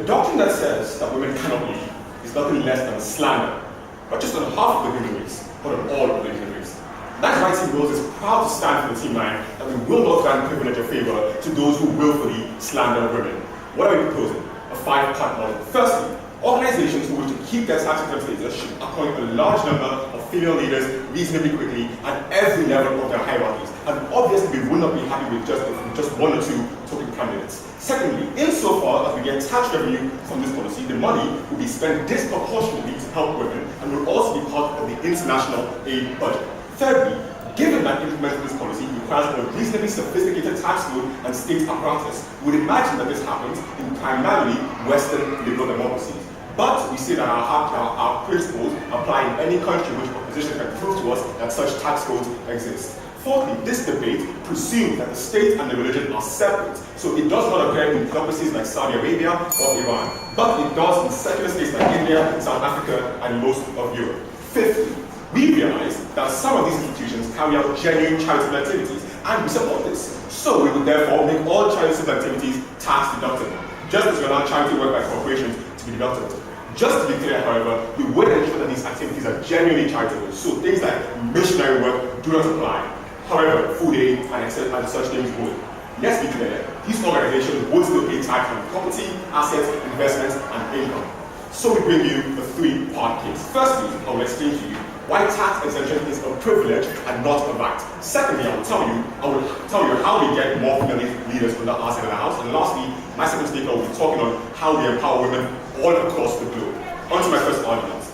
A doctrine that says that women cannot lead is nothing less than a slander, not just on half of the human race, but on all of the human race. That's why Team Rose is proud to stand for the team line that we will not grant privilege or favor to those who willfully slander women. What are we proposing? A 5-part model. Firstly, organizations who wish to keep their tax-exempt status should appoint a large number of female leaders reasonably quickly at every level of their hierarchies. And obviously, we will not be happy with just one or two token candidates. Secondly, insofar as we get tax revenue from this policy, the money will be spent disproportionately to help women and will also be part of the international aid budget. Thirdly, given that implementing this policy requires a reasonably sophisticated tax code and state apparatus, we would imagine that this happens in primarily Western liberal democracies. But we say that our principles apply in any country which opposition can prove to us that such tax codes exist. Fourthly, this debate presumes that the state and the religion are separate, so it does not occur in democracies like Saudi Arabia or Iran, but it does in secular states like India, South Africa, and most of Europe. Fifthly, we realize that some of these institutions carry out genuine charitable activities, and we support this. So we would therefore make all charitable activities tax deductible, just as we allow charity work by corporations to be deductible. Just to be clear, however, we would ensure that these activities are genuinely charitable, so things like missionary work do not apply. However, food aid and such things would. Let's be clear, these organizations would still pay tax on property, assets, investments, and income. So we bring you a 3-part case. Firstly, I will explain to you why tax exemption is a privilege and not a right. Secondly, I will tell you how we get more female leaders under our side of the house. And lastly, my second speaker will be talking on how we empower women all across the globe. On to my first argument.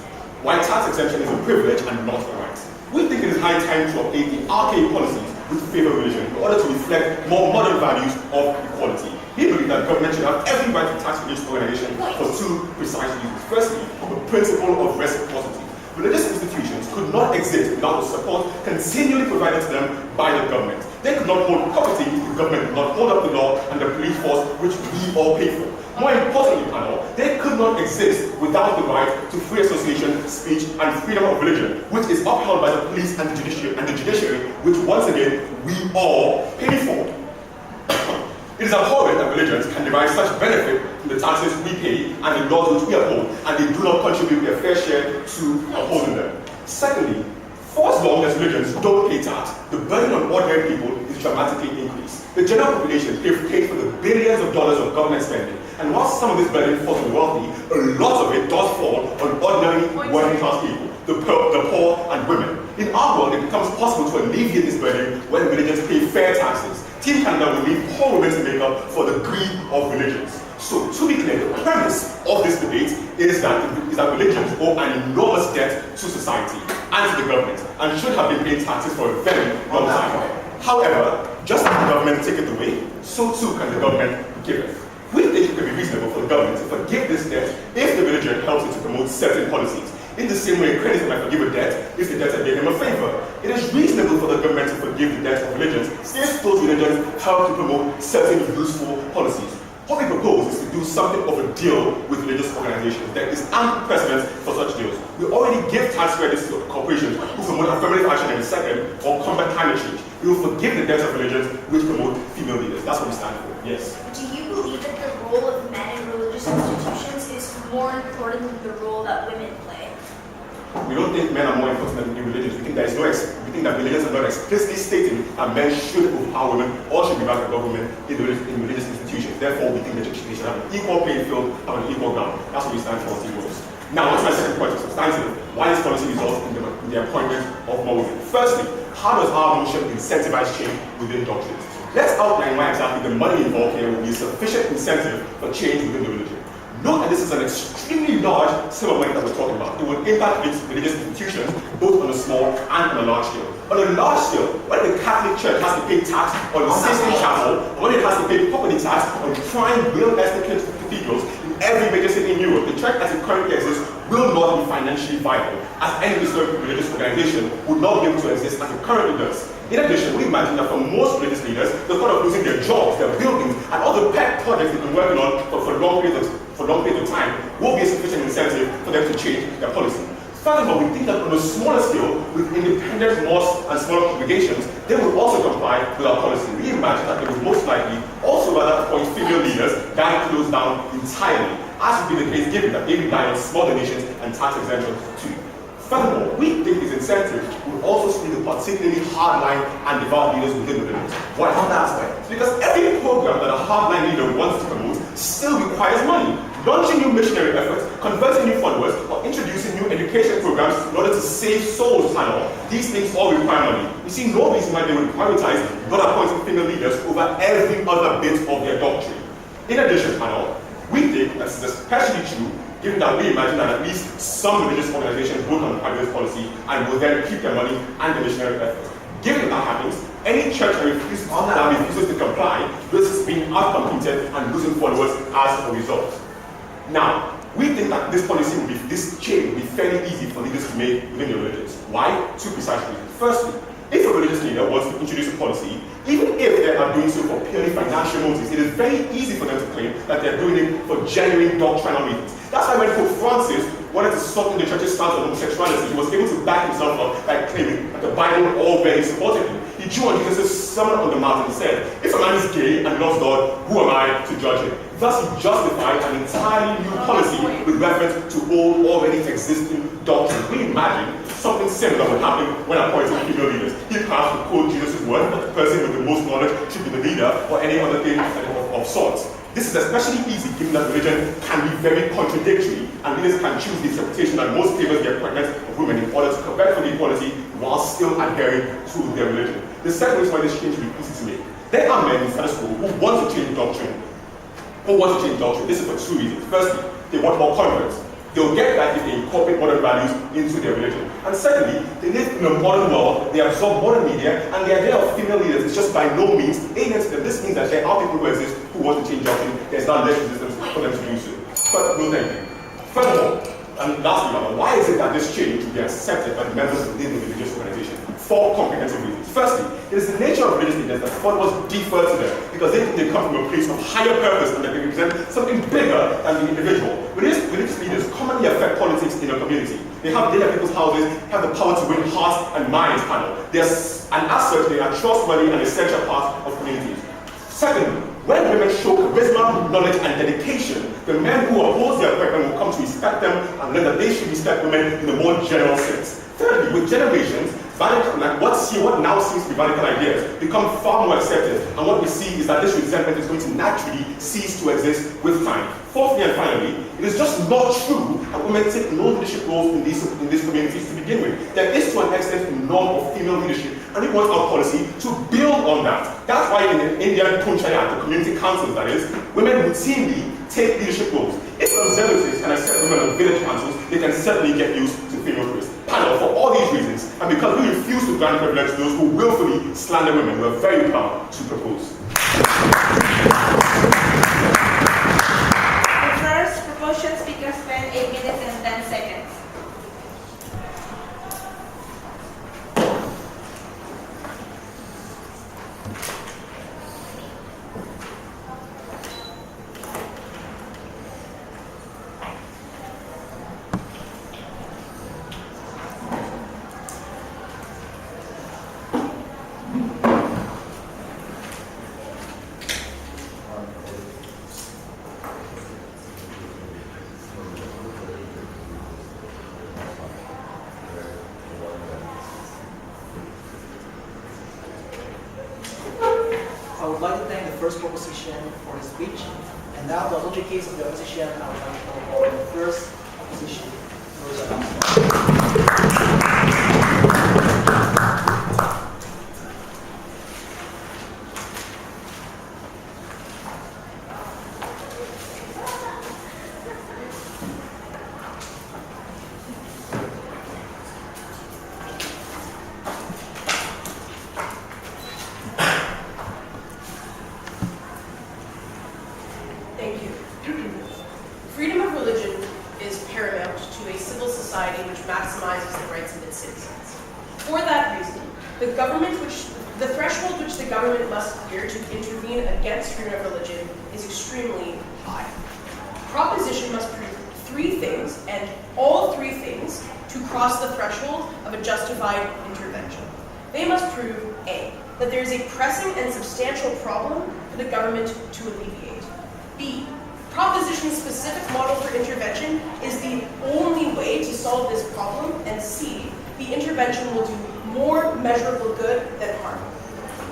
Why tax exemption is a privilege and not a right. We think it is high time to update the archaic policies which favor religion in order to reflect more modern values of equality. We believe that government should have every right to tax religious organization for 2 precise reasons. Firstly, the principle of reciprocity. Religious institutions could not exist without the support continually provided to them by the government. They could not hold property if the government could not hold up the law and the police force which we all pay for. More importantly, panel, they could not exist without the right to free association, speech, and freedom of religion, which is upheld by the police and the judiciary, which once again we all pay for. It is abhorrent that religions can derive such benefit from the taxes we pay and the laws which we uphold, and they do not contribute their fair share to upholding them. Secondly, for as long as religions don't pay tax, the burden on ordinary people is dramatically increased. The general population pays for the billions of dollars of government spending, and while some of this burden falls on the wealthy, a lot of it does fall on ordinary working class people, the poor and women. In our world, it becomes possible to alleviate this burden when religions pay fair taxes. Team Canada will leave poor women to make up for the greed of religions. So, to be clear, the premise of this debate is that religions owe an enormous debt to society and to the government, and should have been paying taxes for a very long time. However, just as the government take it away, so too can the government give it. We think it could be reasonable for the government to forgive this debt if the religion helps it to promote certain policies. In the same way, creditor might forgive a debt if the debtor did him a favor. It is reasonable for the government to forgive the debt of religions if those religions help to promote certain useful policies. What we propose is to do something of a deal with religious organizations. There is ample precedent for such deals. We already give tax credits to corporations who promote affirmative action in the second or combat climate change. We will forgive the debt of religions which promote female leaders. That's what we stand for. Yes. Do you believe that the role of men in religious institutions is more important than the role that women play? We don't think men are more important than religions. We think that religions are not explicitly stating that men should overpower women or should be backed above women in religious institutions. Therefore, we think that they should have an equal playing field, have an equal ground. That's what we stand for as equals. Now, what's my second point of substantive? Why this policy results in the appointment of more women? Firstly, how does our motion incentivize change within doctrines? Let's outline why exactly the money involved here will be a sufficient incentive for change within the religion. Note that this is an extremely large sum of money that we're talking about. It will impact religious institutions both on a small and on a large scale. On a large scale, when the Catholic Church has to pay tax on the Sistine Chapel, or when it has to pay property tax on prime real estate cathedrals in every major city in Europe, the church as it currently exists will not be financially viable, as any religious organization would not be able to exist as it currently does. In addition, we imagine that for most religious leaders, the thought of losing their jobs, their buildings, and all the pet projects they've been working on for long periods of time will be a sufficient incentive for them to change their policy. Furthermore, we think that on a smaller scale, with independent mosques and smaller congregations, they will also comply with our policy. We imagine that they will most likely also rather appoint female leaders than close down entirely. as would be the case given that they rely on small donations and tax exemptions too. Furthermore, we think these incentives would also screen the particularly hardline and devout leaders within the religion. Why? How that's why? Because every program that a hardline leader wants to promote still requires money. Launching new missionary efforts, converting new followers, or introducing new education programs in order to save souls and all, these things all require money. We see no reason why they would prioritize not appointing female leaders over every other bit of their doctrine. In addition, panel, we think this is especially true given that we imagine that at least some religious organizations will comply with this policy and will then keep their money and the missionary efforts. Given that happens, any church that refuses to comply risks being outcompeted and losing followers as a result. Now, we think that this change will be fairly easy for leaders to make within their religions. Why? Two precise reasons. Firstly, if a religious leader wants to introduce a policy, even if they are doing so for purely financial motives, it is very easy for them to claim that they're doing it for genuine doctrinal reasons. That's why when Pope Francis wanted to soften the church's stance on homosexuality, he was able to back himself up by claiming that the Bible all very supported him. He drew on Jesus' Sermon on the Mount and said, if a man is gay and loves God, who am I to judge him? Thus he justified an entirely new policy with reference to all already existing doctrines. We imagine something similar would happen when appointing female leaders. He perhaps would quote Jesus' word that the person with the most knowledge should be the leader, or any other thing of sorts. This is especially easy given that religion can be very contradictory, and leaders can choose the interpretation that most favors the appointment of women in order to compete for the equality while still adhering to their religion. The second reason why this change will be easy to make. There are men in Sunday school who want to change doctrine. This is for two reasons. Firstly, they want more converts. They'll get that if they incorporate modern values into their religion. And secondly, they live in a modern world, they absorb modern media, and the idea of female leaders is just by no means alien to them. This means that there are people who exist who want to change doctrine. There's not less resistance for them to do so. Furthermore, and lastly, why is it that this change will be accepted by the members within the religious organization? Four comprehensive reasons. Firstly, it is the nature of religious leaders that followers defer to them because they think they come from a place of higher purpose and that they represent something bigger than the individual. Religious leaders commonly affect politics in a community. They have dinner at people's houses, have the power to win hearts and minds, and as such, they are trustworthy and essential part of communities. Secondly, when women show charisma, knowledge, and dedication, the men who oppose their appointment will come to respect them and learn that they should respect women in a more general sense. Thirdly, with generations, what now seems to be radical ideas become far more accepted, and what we see is that this resentment is going to naturally cease to exist with time. Fourthly and finally, it is just not true that women take no leadership roles in these communities to begin with. There is to an extent a norm of female leadership, and we want our policy to build on that. That's why in the Indian Punchayat, the community councils that is, women routinely take leadership roles. If conservatives can accept women on village councils, they can certainly get used to female priests. Panel, for all these reasons, and because we refuse to grant privilege to those who willfully slander women, we're very proud to propose. The first promotion speaker spent 8 minutes and 10 seconds. I would like to thank the first proposition for his speech, and now the only case of the opposition, I would like to call for the first opposition. Thank you. Freedom of religion is paramount to a civil society which maximizes the rights of its citizens. For that reason, the threshold which the government must clear to intervene against freedom of religion is extremely high. Proposition must prove three things, and all three things, to cross the threshold of a justified intervention. They must prove A, that there is a pressing and substantial problem for the government to alleviate. B, Proposition's specific model for intervention is the only way to solve this problem, and C, the intervention will do more measurable good than harm.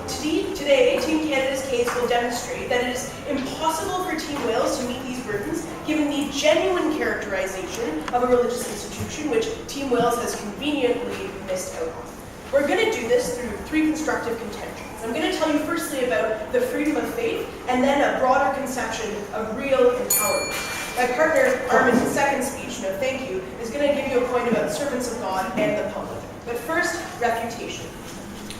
Today, Team Canada's case will demonstrate that it is impossible for Team Wales to meet these burdens given the genuine characterization of a religious institution which Team Wales has conveniently missed out on. We're going to do this through 3 constructive contentions. I'm going to tell you firstly about the freedom of faith, and then a broader conception of real empowerment. My partner, Armin's second speech, no thank you, is going to give you a point about servants of God and the public. But first, refutation.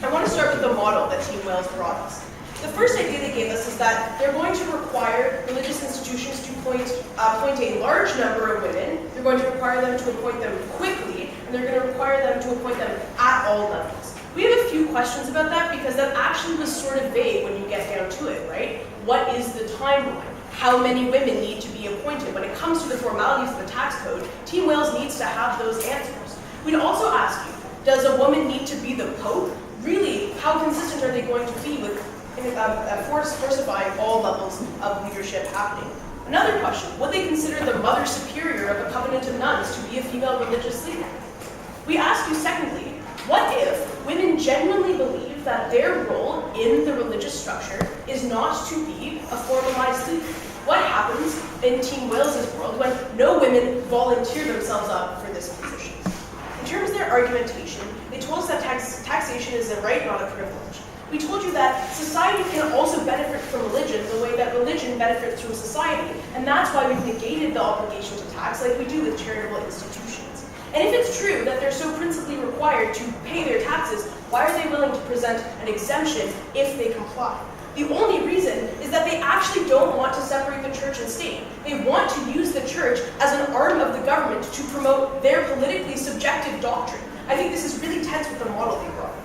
I want to start with the model that Team Wales brought us. The first idea they gave us is that they're going to require religious institutions to appoint a large number of women, they're going to require them to appoint them quickly, and they're going to require them to appoint them at all levels. We have a few questions about that because that actually was sort of vague when you get down to it, right? What is the timeline? How many women need to be appointed? When it comes to the formalities of the tax code, Team Wales needs to have those answers. We'd also ask you, does a woman need to be the Pope? Really, how consistent are they going to be with forcifying all levels of leadership happening? Another question, would they consider the Mother Superior of a covenant of nuns to be a female religious leader? We ask you secondly, what if women genuinely believe that their role in the religious structure is not to be a formalized leader? What happens in Team Wales' world when no women volunteer themselves up for this position? In terms of their argumentation, they told us that taxation is a right, not a privilege. We told you that society can also benefit from religion the way that religion benefits from society, and that's why we've negated the obligation to tax like we do with charitable institutions. And if it's true that they're so principally required to pay their taxes, why are they willing to present an exemption if they comply? The only reason is that they actually don't want to separate the church and state. They want to use the church as an arm of the government to promote their politically subjective doctrine. I think this is really tense with the model they brought.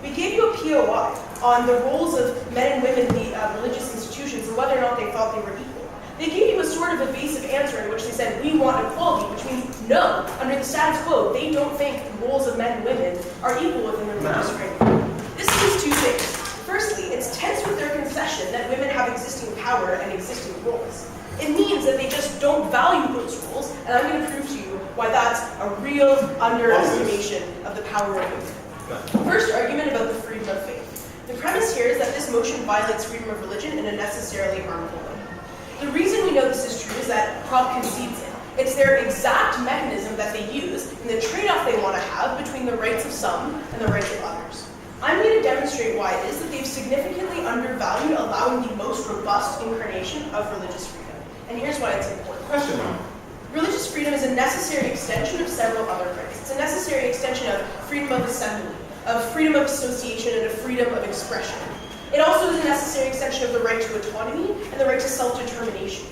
We gave you a POI on the roles of men and women in the religious institutions and whether or not they thought they were equal. They gave you a sort of evasive answer in which they said, we want equality, which means no, under the status quo, they don't think the roles of men and women are equal within the religious framework. This means 2 things. Firstly, it's tense with their concession that women have existing power and existing roles. It means that they just don't value those roles, and I'm going to prove to you why that's a real underestimation of the power of women. First argument about the freedom of faith. The premise here is that this motion violates freedom of religion in a necessarily harmful way. The reason we know this is true is that Prop concedes it. It's their exact mechanism that they use in the trade-off they want to have between the rights of some and the rights of others. I'm going to demonstrate why it is that they've significantly undervalued allowing the most robust incarnation of religious freedom. And here's why it's important. Question now. Religious freedom is a necessary extension of several other rights. It's a necessary extension of freedom of assembly, of freedom of association, and of freedom of expression. It also is a necessary extension of the right to autonomy and the right to self-determination.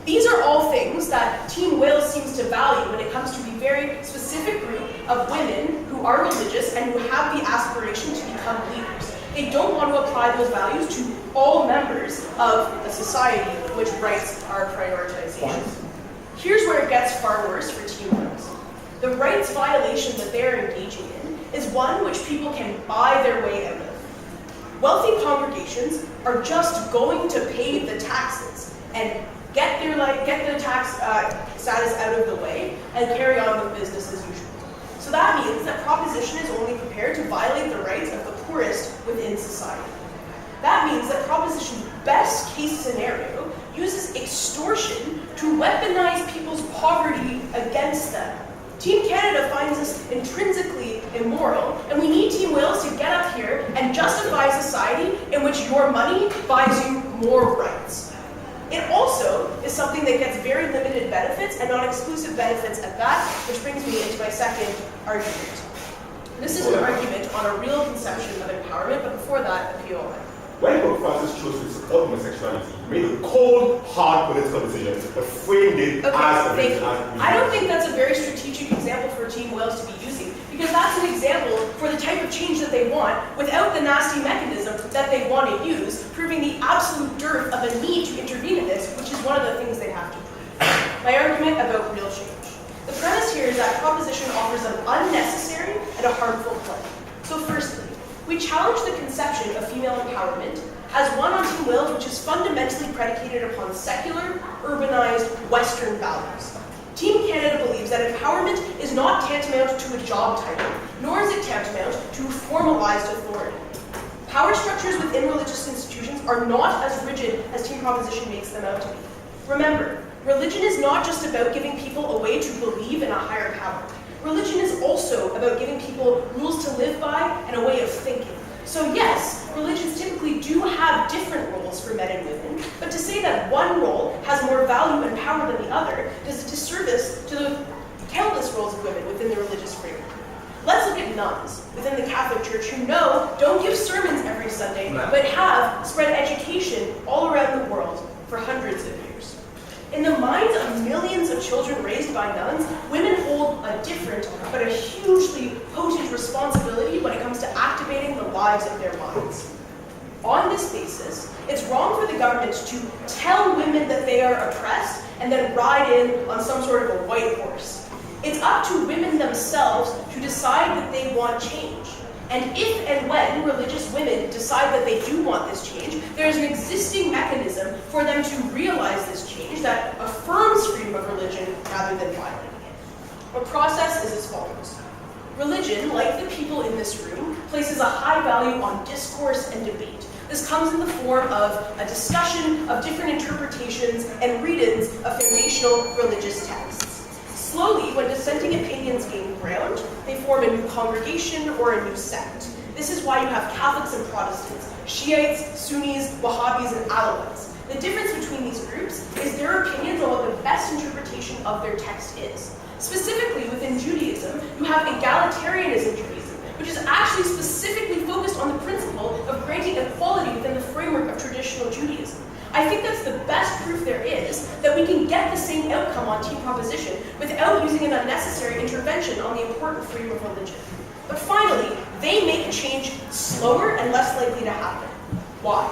These are all things that Team Wales seems to value when it comes to the very specific group of women who are religious and who have the aspiration to become leaders. They don't want to apply those values to all members of the society in which rights are prioritization. Here's where it gets far worse for Team Wales. The rights violation that they're engaging in is one which people can buy their way out of. Wealthy congregations are just going to pay the taxes and get the tax status out of the way and carry on with business as usual. So that means that Proposition is only prepared to violate the rights of the poorest within society. That means that Proposition's best case scenario uses extortion to weaponize people's poverty against them. Team Canada finds this intrinsically immoral, and we need Team Wales to get up here and justify a society in which your money buys you more rights. It also is something that gets very limited benefits and non-exclusive benefits at that, which brings me into my second argument. This is an argument on a real conception of empowerment, but before that, a POI. When Pope Francis chose to support homosexuality, he made a cold, hard political decision, but framed it as a thank you. I don't think that's a very strategic example for Team Wales to be using, because that's an example for the type of change that they want without the nasty mechanism that they want to use, proving the absolute dearth of a need to intervene in this, which is one of the things they have to prove. My argument about real change. The premise here is that Proposition offers an unnecessary and a harmful play. So firstly, we challenge the conception of female empowerment has one on Team Wales which is fundamentally predicated upon secular, urbanized, Western values. Team Canada believes that empowerment is not tantamount to a job title, nor is it tantamount to formalized authority. Power structures within religious institutions are not as rigid as Team Proposition makes them out to be. Remember, religion is not just about giving people a way to believe in a higher power. Religion is also about giving people rules to live by and a way of thinking. So yes, religions typically do have different roles for men and women, but to say that one role has more value and power than the other does a disservice to the countless roles of women within the religious framework. Let's look at nuns within the Catholic Church who don't give sermons every Sunday, but have spread education all around the world for hundreds of years. In the minds of millions of children raised by nuns, women hold a different but a hugely potent responsibility when it comes to activating the lives of their minds. On this basis, it's wrong for the government to tell women that they are oppressed and then ride in on some sort of a white horse. It's up to women themselves to decide that they want change. And if and when religious women decide that they do want this change, there is an existing mechanism for them to realize this change that affirms freedom of religion rather than violating it. The process is as follows. Religion, like the people in this room, places a high value on discourse and debate. This comes in the form of a discussion of different interpretations and read-ins of foundational religious texts. Slowly, when dissenting opinions gain ground, they form a new congregation or a new sect. This is why you have Catholics and Protestants, Shiites, Sunnis, Wahhabis, and Alawites. The difference between these groups is their opinions on what the best interpretation of their text is. Specifically, within Judaism, you have egalitarianism Judaism, which is actually specifically focused on the principle of granting equality within the framework of traditional Judaism. I think that's the best proof there is that we can get the same outcome on Team Proposition without using an unnecessary intervention on the important freedom of religion. But finally, they make change slower and less likely to happen. Why?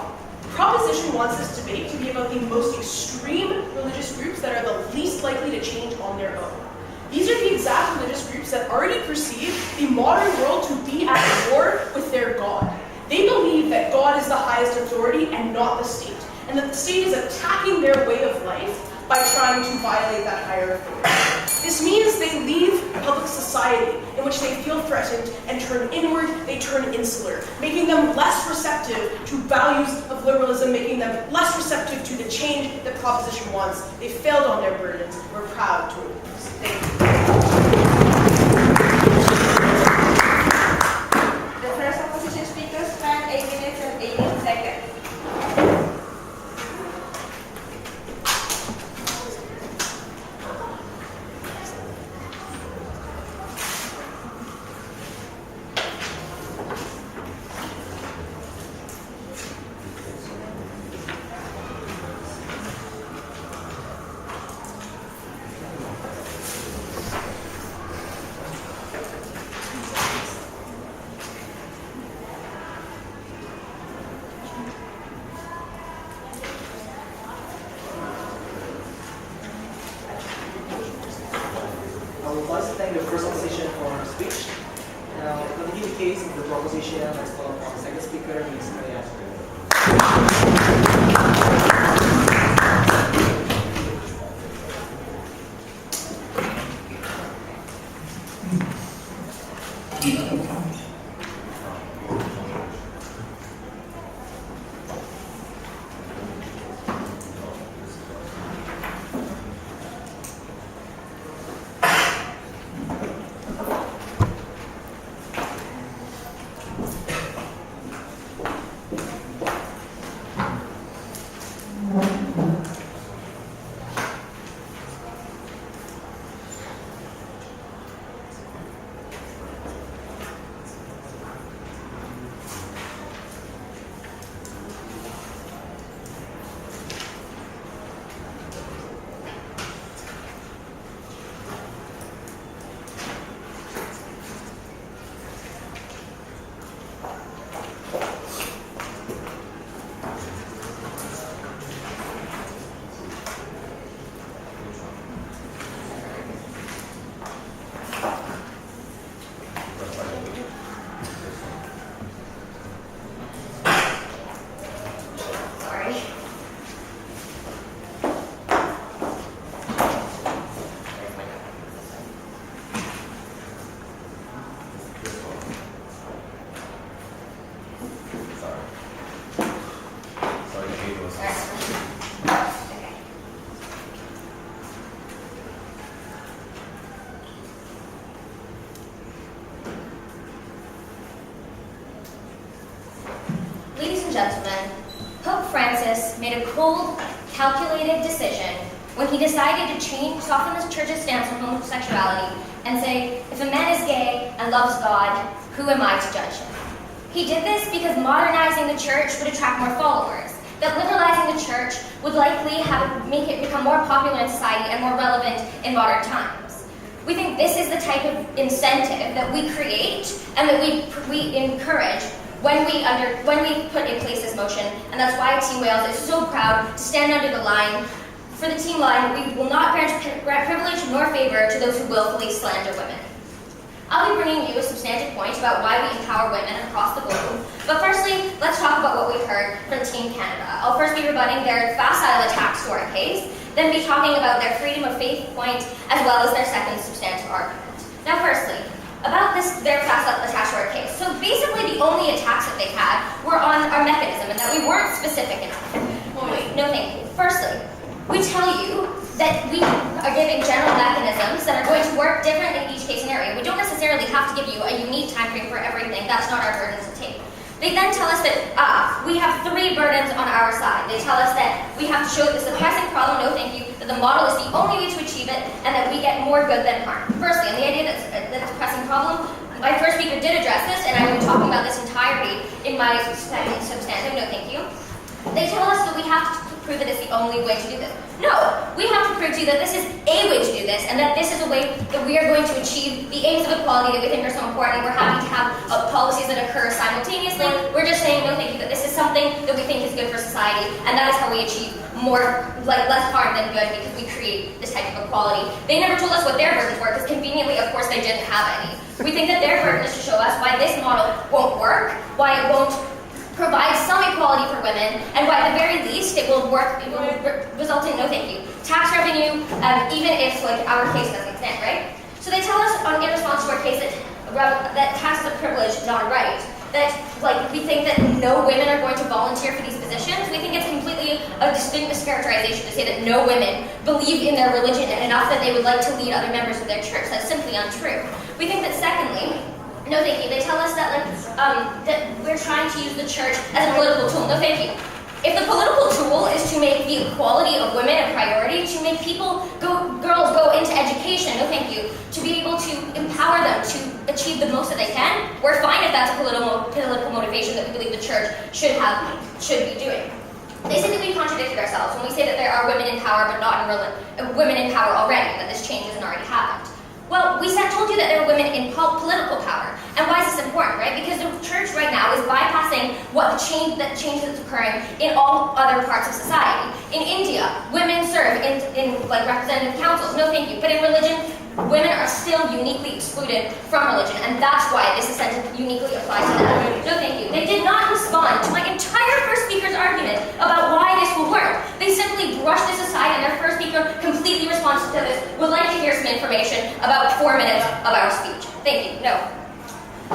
Proposition wants this debate to be about the most extreme religious groups that are the least likely to change on their own. These are the exact religious groups that already perceive the modern world to be at war with their God. They believe that God is the highest authority and not the state, and that the state is attacking their way of life by trying to violate that higher authority. This means they leave public society in which they feel threatened and turn inward, they turn insular, making them less receptive to values of liberalism, making them less receptive to the change that Proposition wants. They failed on their burdens. We're proud to oppose. Thank you. The first opposition speaker spent 8 minutes and 18 seconds. I would like to thank the first opposition for her speech. Now, to begin the case of the proposition, let's call upon the second speaker, Ms. Marianne. process. Okay. Ladies and gentlemen, Pope Francis made a cold, calculated decision when he decided to soften the church's stance on homosexuality and say, if a man is gay and loves God, who am I to judge him? He did this because modernizing the church would attract more followers, that liberalizing the church would likely make it become more popular in society and more relevant in modern times. We think this is the type of incentive that we create and that we encourage when we put in place this motion, and that's why Team Wales is so proud to stand under the line. For the team line, we will not grant privilege nor favor to those who willfully slander women. I'll be bringing you a substantive point about why we empower women across the globe, but firstly, let's talk about what we've heard from Team Canada. I'll first be rebutting their facile attacks to our case, then be talking about their freedom of faith point, as well as their second substantive argument. Now firstly, about their facile attacks to our case. So basically the only attacks that they had were on our mechanism and that we weren't specific enough. Wait, no thank you. Firstly, we tell you that we are giving general mechanisms that are going to work different in each case scenario. We don't necessarily have to give you a unique time frame for everything. That's not our burden to take. They then tell us that we have 3 burdens on our side. They tell us that we have to show that this is a pressing problem, no thank you, that the model is the only way to achieve it, and that we get more good than harm. Firstly, on the idea that it's a pressing problem, my first speaker did address this, and I will be talking about this entirely in my second substantive, no thank you. They tell us that we have to prove that it's the only way to do this. No, we have to prove to you that this is a way to do this, and that this is a way that we are going to achieve the aims of equality that we think are so important. We're happy to have policies that occur simultaneously. We're just saying, no thank you, that this is something that we think is good for society, and that is how we achieve less harm than good, because we create this type of equality. They never told us what their burdens were, because conveniently, of course, they didn't have any. We think that their burden is to show us why this model won't work, why it won't provide some equality for women, and why at the very least it will result in no thank you tax revenue, even if our case doesn't stand, right? So they tell us in response to our case that tax is a privilege, not a right. That we think that no women are going to volunteer for these positions. We think it's completely a distinct mischaracterization to say that no women believe in their religion enough that they would like to lead other members of their church. That's simply untrue. We think that secondly, no thank you, they tell us that that we're trying to use the church as a political tool. No thank you. If the political tool is to make the equality of women a priority, to make girls go into education, no thank you, to be able to empower them to achieve the most that they can, we're fine if that's a political motivation that we believe the church should be doing. They say that we contradicted ourselves when we say that there are women in power, but not women in power already, that this change hasn't already happened. Well, we told you that there are women in political power. And why is this important, right? Because the church right now is bypassing the change that's occurring in all other parts of society. In India, women serve in representative councils, no thank you. But in religion, women are still uniquely excluded from religion, and that's why this incentive uniquely applies to them. No thank you. They did not respond to my entire first speaker's argument about why this will work. They simply brushed this aside, and their first speaker completely responds to this. Would like to hear some information about 4 minutes of our speech. Thank you. No.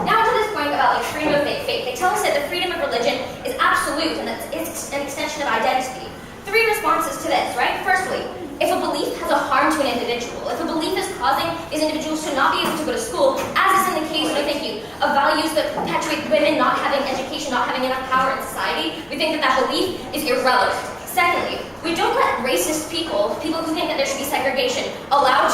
Now to this point about freedom of faith. They tell us that the freedom of religion is absolute and that it's an extension of identity. 3 responses to this, right? Firstly, if a belief has a harm to an individual, if a belief is causing these individuals to not be able to go to school, as is in the case, no thank you, of values that perpetuate women not having education, not having enough power in society, we think that belief is irrelevant. Secondly, we don't let racist people who think that there should be segregation, allow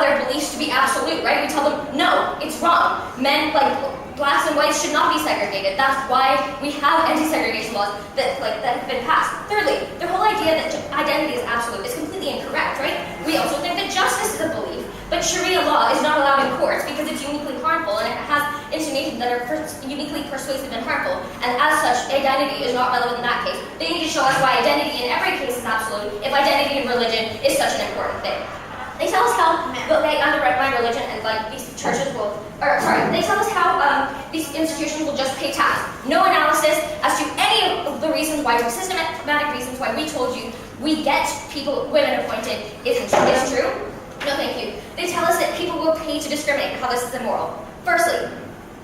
their beliefs to be absolute, right? We tell them, no, it's wrong. Men, blacks and whites, should not be segregated. That's why we have anti-segregation laws that have been passed. Thirdly, the whole idea that identity is absolute is completely incorrect, right? We also think that justice is a belief, but Sharia law is not allowed in courts because it's uniquely harmful and it has intonations that are uniquely persuasive and harmful, and as such, identity is not relevant in that case. They need to show us why identity in every case is absolute if identity in religion is such an important thing. They tell us how they underwrite my religion and these churches they tell us how these institutions will just pay tax. No analysis as to any of the reasons why, systematic reasons why we told you we get women appointed is true. No thank you. They tell us that people will pay to discriminate and how this is immoral. Firstly,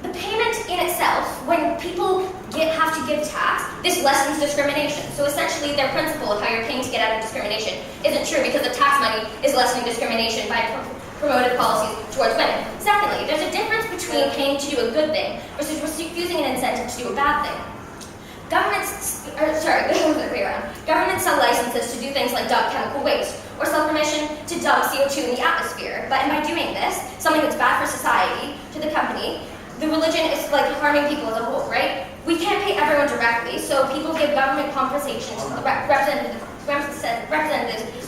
the payment in itself, when people have to give tax, this lessens discrimination. So essentially their principle of how you're paying to get out of discrimination isn't true because the tax money is lessening discrimination by promoted policies towards women. Secondly, there's a difference between paying to do a good thing versus refusing an incentive to do a bad thing. Governments sell licenses to do things like dump chemical waste, or sell permission to dump CO2 in the atmosphere. But by doing this, something that's bad for society, to the company, the religion is like harming people as a whole, right? We can't pay everyone directly, so people give government compensation to the representatives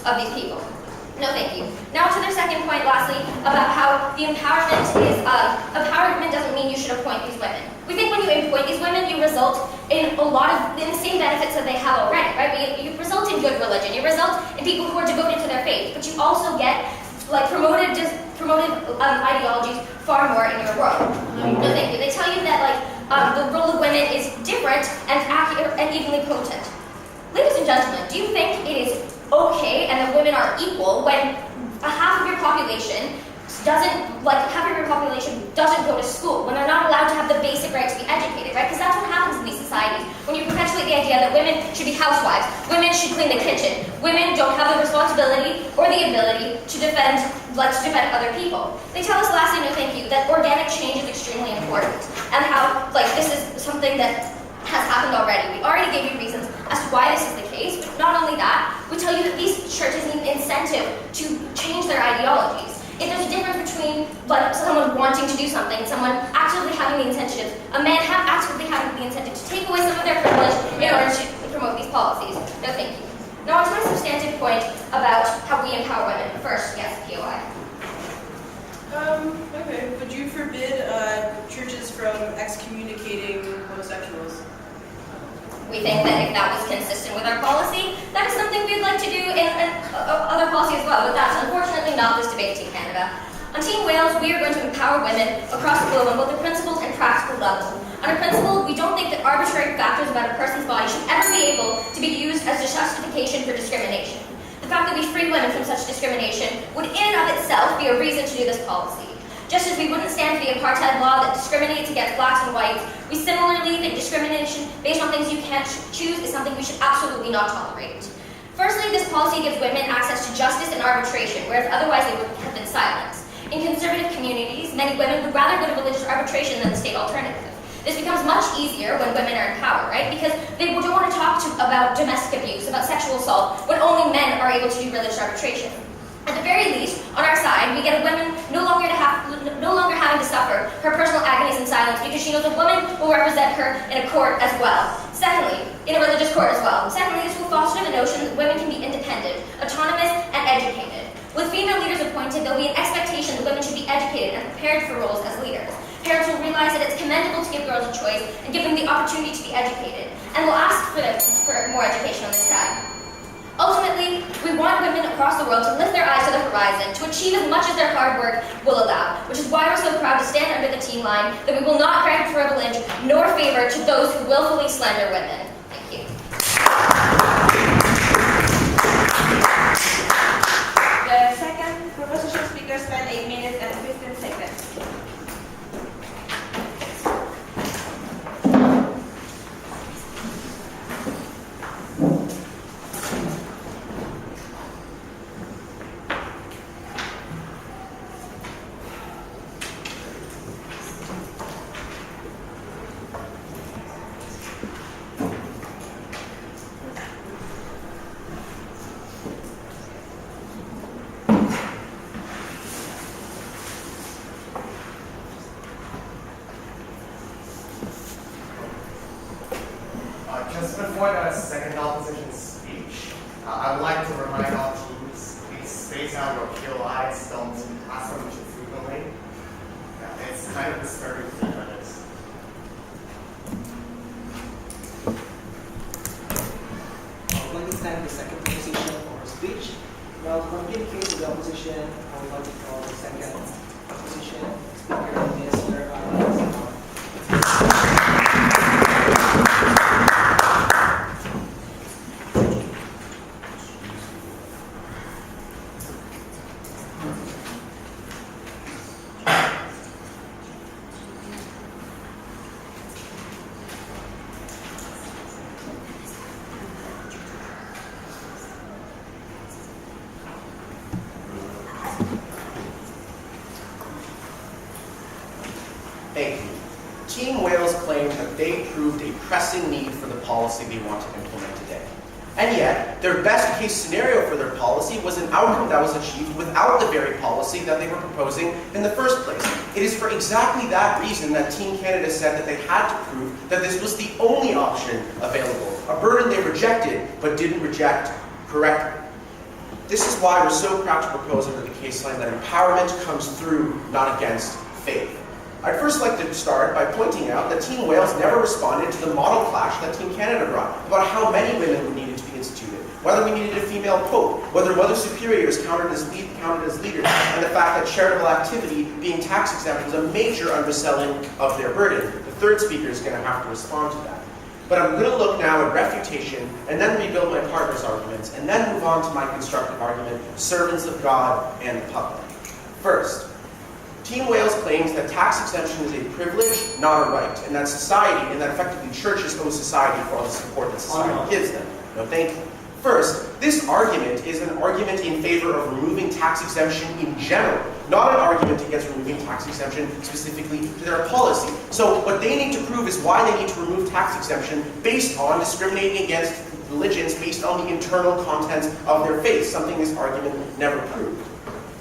of these people. No, thank you. Now to their second point, lastly, about how the empowerment doesn't mean you should appoint these women. We think when you appoint these women, you result in in the same benefits that they have already, right? You result in good religion. You result in people who are devoted to their faith, but you also get like promoted ideologies far more in your world. No, thank you. They tell you that the role of women is different and accurate and evenly potent. Ladies and gentlemen, do you think it is okay and that women are equal when half of your population doesn't go to school, when they're not allowed to have the basic right to be educated, right? Because that's what happens in these societies. When you perpetuate the idea that women should be housewives, women should clean the kitchen, women don't have the responsibility or the ability to defend other people. They tell us lastly, no thank you, that organic change is extremely important and how this is something that has happened already. We already gave you reasons as to why this is the case, but not only that, we tell you that these churches need incentive to change their ideologies. If there's a difference between someone wanting to do something and someone actively having the incentive, a man actively having the incentive to take away some of their privilege in order to promote these policies. No, thank you. Now on to my substantive point about how we empower women. First, yes, POI. Okay. Would you forbid churches from excommunicating homosexuals? We think that if that was consistent with our policy, that is something we'd like to do in other policy as well, but that's unfortunately not this debate in Canada. On Team Wales, we are going to empower women across the globe on both a principled and practical level. On a principle, we don't think that arbitrary factors about a person's body should ever be able to be used as a justification for discrimination. The fact that we free women from such discrimination would in and of itself be a reason to do this policy. Just as we wouldn't stand for the apartheid law that discriminates against blacks and whites, we similarly think discrimination based on things you can't choose is something we should absolutely not tolerate. Firstly, this policy gives women access to justice and arbitration, whereas otherwise they would have been silenced. In conservative communities, many women would rather go to religious arbitration than the state alternative. This becomes much easier when women are in power, right? Because they don't want to talk about domestic abuse, about sexual assault, when only men are able to do religious arbitration. At the very least, on our side, we get a woman no longer having to suffer her personal agonies in silence because she knows a woman will represent her in a court as well. Secondly, in a religious court as well. Secondly, this will foster the notion that women can be independent, autonomous, and educated. With female leaders appointed, there will be an expectation that women should be educated and prepared for roles as leaders. Parents will realize that it's commendable to give girls a choice and give them the opportunity to be educated, and will ask for more education on this side. Ultimately, we want women across the world to lift their eyes to the horizon, to achieve as much as their hard work will allow, which is why we're so proud to stand under the team line that we will not grant privilege nor favor to those who willfully slander women. Thank you. The second proposition speaker spent 8 minutes and 15 seconds. Just before the second opposition speech, I would like to remind all teams, please space out your POIs, don't ask them too frequently. It's kind of disturbing to think about this. I would like to thank the second opposition for her speech. Now, to communicate with the opposition, I would like to call the second opposition speaker, Ms. Rebuttal. claimed that they proved a pressing need for the policy they want to implement today. And yet, their best case scenario for their policy was an outcome that was achieved without the very policy that they were proposing in the first place. It is for exactly that reason that Team Canada said that they had to prove that this was the only option available, a burden they rejected but didn't reject correctly. This is why we're so proud to propose under the case line that empowerment comes through, not against, faith. I'd first like to start by pointing out that Team Wales never responded to the model clash that Team Canada brought about how many women needed to be instituted, whether we needed a female pope, whether mother superiors counted as leaders, and the fact that charitable activity being tax exempt was a major underselling of their burden. The third speaker is going to have to respond to that. But I'm going to look now at refutation, and then rebuild my partner's arguments, and then move on to my constructive argument, servants of God and the public. First, Team Wales claims that tax exemption is a privilege, not a right, and that society, and that effectively churches owe society for all the support that society gives them. No, thank you. First, this argument is an argument in favor of removing tax exemption in general, not an argument against removing tax exemption specifically to their policy. So what they need to prove is why they need to remove tax exemption based on discriminating against religions based on the internal contents of their faith, something this argument never proved.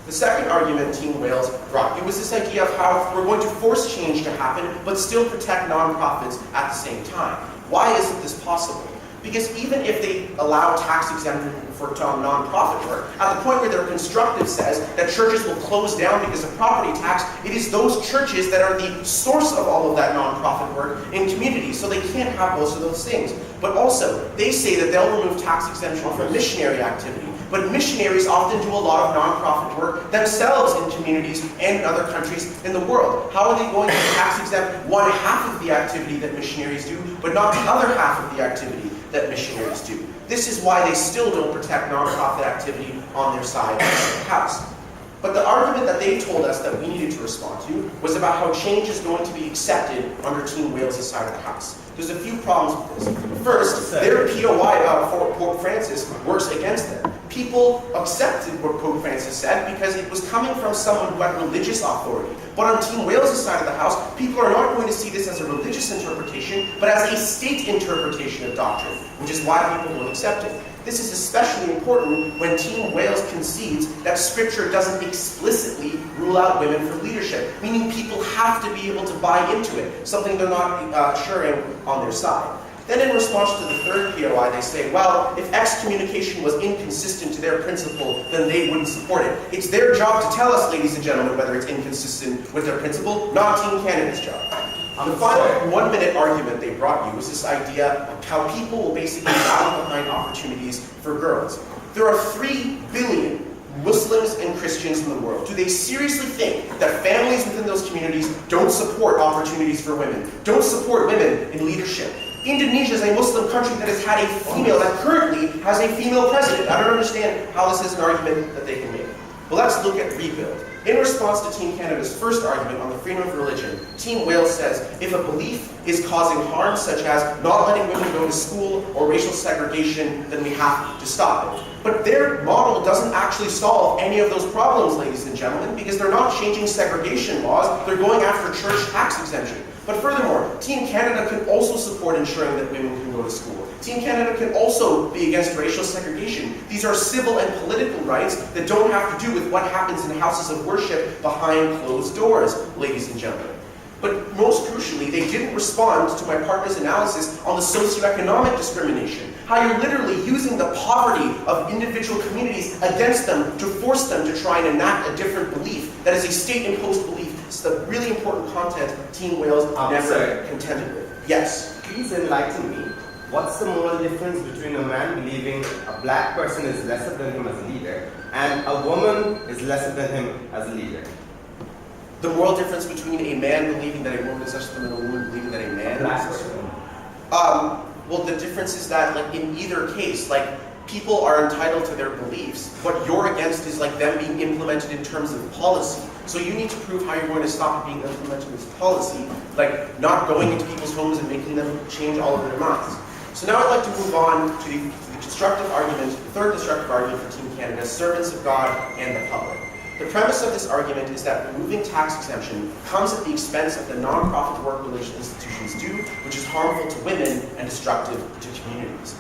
The second argument Team Wales brought you was this idea of how we're going to force change to happen, but still protect nonprofits at the same time. Why isn't this possible? Because even if they allow tax exemption for nonprofit work, at the point where their constructive says that churches will close down because of property tax, it is those churches that are the source of all of that nonprofit work in communities, so they can't have most of those things. But also, they say that they'll remove tax exemption for missionary activity. But missionaries often do a lot of nonprofit work themselves in communities and in other countries in the world. How are they going to tax exempt one half of the activity that missionaries do, but not the other half of the activity that missionaries do? This is why they still don't protect nonprofit activity on their side of the house. But the argument that they told us that we needed to respond to was about how change is going to be accepted under Team Wales' side of the house. There's a few problems with this. First, their POI for Pope Francis works against them. People accepted what Pope Francis said because it was coming from someone who had religious authority. But on Team Wales' side of the house, people are not going to see this as a religious interpretation, but as a state interpretation of doctrine, which is why people won't accept it. This is especially important when Team Wales concedes that Scripture doesn't explicitly rule out women from leadership, meaning people have to be able to buy into it, something they're not assuring on their side. Then in response to the third POI, they say, well, if excommunication was inconsistent to their principle, then they wouldn't support it. It's their job to tell us, ladies and gentlemen, whether it's inconsistent with their principle, not Team Canada's job. The final 1-minute argument they brought you was this idea of how people will basically rally behind opportunities for girls. There are 3 billion Muslims and Christians in the world. Do they seriously think that families within those communities don't support opportunities for women, don't support women in leadership? Indonesia is a Muslim country that has had a female, that currently has a female president. I don't understand how this is an argument that they can make. Well, let's look at rebuild. In response to Team Canada's first argument on the freedom of religion, Team Wales says if a belief is causing harm, such as not letting women go to school or racial segregation, then we have to stop it. But their model doesn't actually solve any of those problems, ladies and gentlemen, because they're not changing segregation laws, they're going after church tax exemption. But furthermore, Team Canada can also support ensuring that women can go to school. Team Canada can also be against racial segregation. These are civil and political rights that don't have to do with what happens in houses of worship behind closed doors, ladies and gentlemen. But most crucially, they didn't respond to my partner's analysis on the socioeconomic discrimination, how you're literally using the poverty of individual communities against them to force them to try and enact a different belief that is a state-imposed belief. It's the really important content Team Wales never contended with. Yes? Please enlighten me. What's the moral difference between a man believing a black person is lesser than him as a leader and a woman is lesser than him as a leader? The moral difference between a man believing that a woman is lesser than a woman believing that a man is lesser than well, the difference is that, like, in either case, like, people are entitled to their beliefs. What you're against is, like, them being implemented in terms of policy. So you need to prove how you're going to stop it being implemented as policy, like not going into people's homes and making them change all of their minds. So now I'd like to move on to the constructive argument, the third constructive argument for Team Canada, servants of God and the public. The premise of this argument is that removing tax exemption comes at the expense of the non-profit work religious institutions do, which is harmful to women and destructive to communities.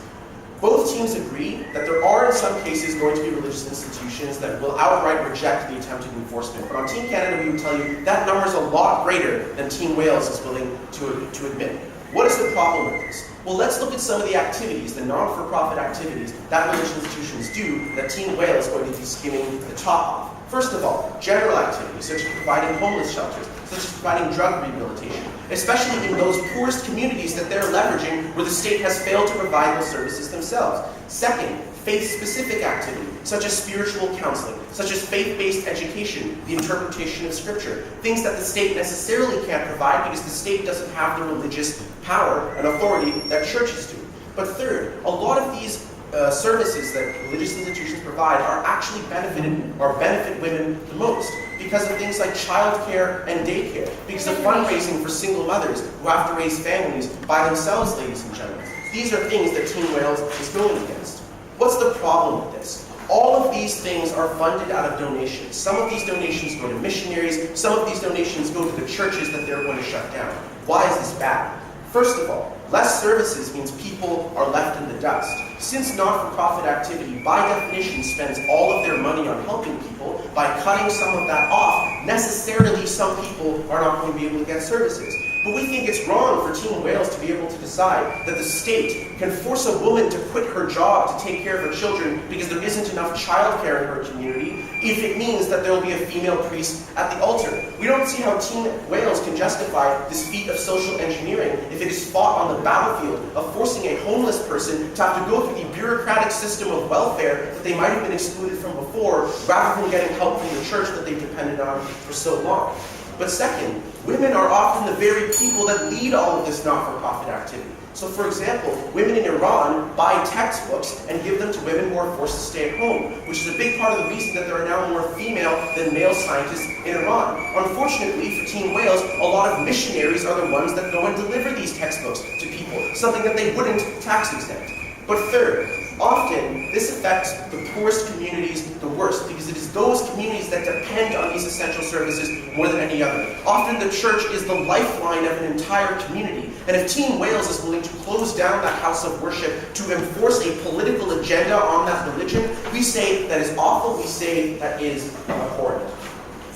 Both teams agree that there are in some cases going to be religious institutions that will outright reject the attempted enforcement. But on Team Canada, we would tell you that number is a lot greater than Team Wales is willing to admit. What is the problem with this? Well, let's look at some of the activities, the non-for-profit activities that religious institutions do that Team Wales is going to be skimming the top off. First of all, general activities such as providing homeless shelters, such as providing drug rehabilitation, especially in those poorest communities that they're leveraging where the state has failed to provide those services themselves. Second, faith-specific activity, such as spiritual counseling, such as faith-based education, the interpretation of scripture, things that the state necessarily can't provide because the state doesn't have the religious power and authority that churches do. But third, a lot of these services that religious institutions provide are actually benefit women the most because of things like childcare and daycare, because of fundraising for single mothers who have to raise families by themselves, ladies and gentlemen. These are things that Team Wales is going against. What's the problem with this? All of these things are funded out of donations. Some of these donations go to missionaries, some of these donations go to the churches that they're going to shut down. Why is this bad? First of all, less services means people are left in the dust. Since not-for-profit activity, by definition, spends all of their money on helping people, by cutting some of that off, necessarily some people are not going to be able to get services. But we think it's wrong for Team Wales to be able to decide that the state can force a woman to quit her job to take care of her children because there isn't enough childcare in her community if it means that there will be a female priest at the altar. We don't see how Team Wales can justify this feat of social engineering if it is fought on the battlefield of forcing a homeless person to have to go through the bureaucratic system of welfare that they might have been excluded from before, rather than getting help from the church that they've depended on for so long. But second, women are often the very people that lead all of this not-for-profit activity. So for example, women in Iran buy textbooks and give them to women who are forced to stay at home, which is a big part of the reason that there are now more female than male scientists in Iran. Unfortunately for Team Wales, a lot of missionaries are the ones that go and deliver these textbooks to people, something that they wouldn't tax exempt. But third, often this affects the poorest communities the worst because it is those communities that depend on these essential services more than any other. Often the church is the lifeline of an entire community. And if Team Wales is willing to close down that house of worship to enforce a political agenda on that religion, we say that is awful, we say that is abhorrent.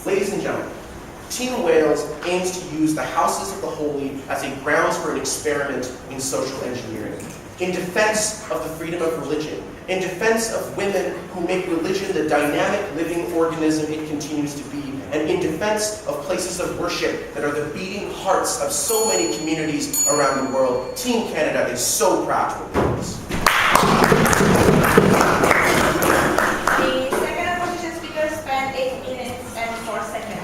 Ladies and gentlemen, Team Wales aims to use the houses of the holy as a grounds for an experiment in social engineering. In defense of the freedom of religion, in defense of women who make religion the dynamic living organism it continues to be, and in defense of places of worship that are the beating hearts of so many communities around the world, Team Canada is so proud to oppose. The second opposition speaker spent 8 minutes and 4 seconds.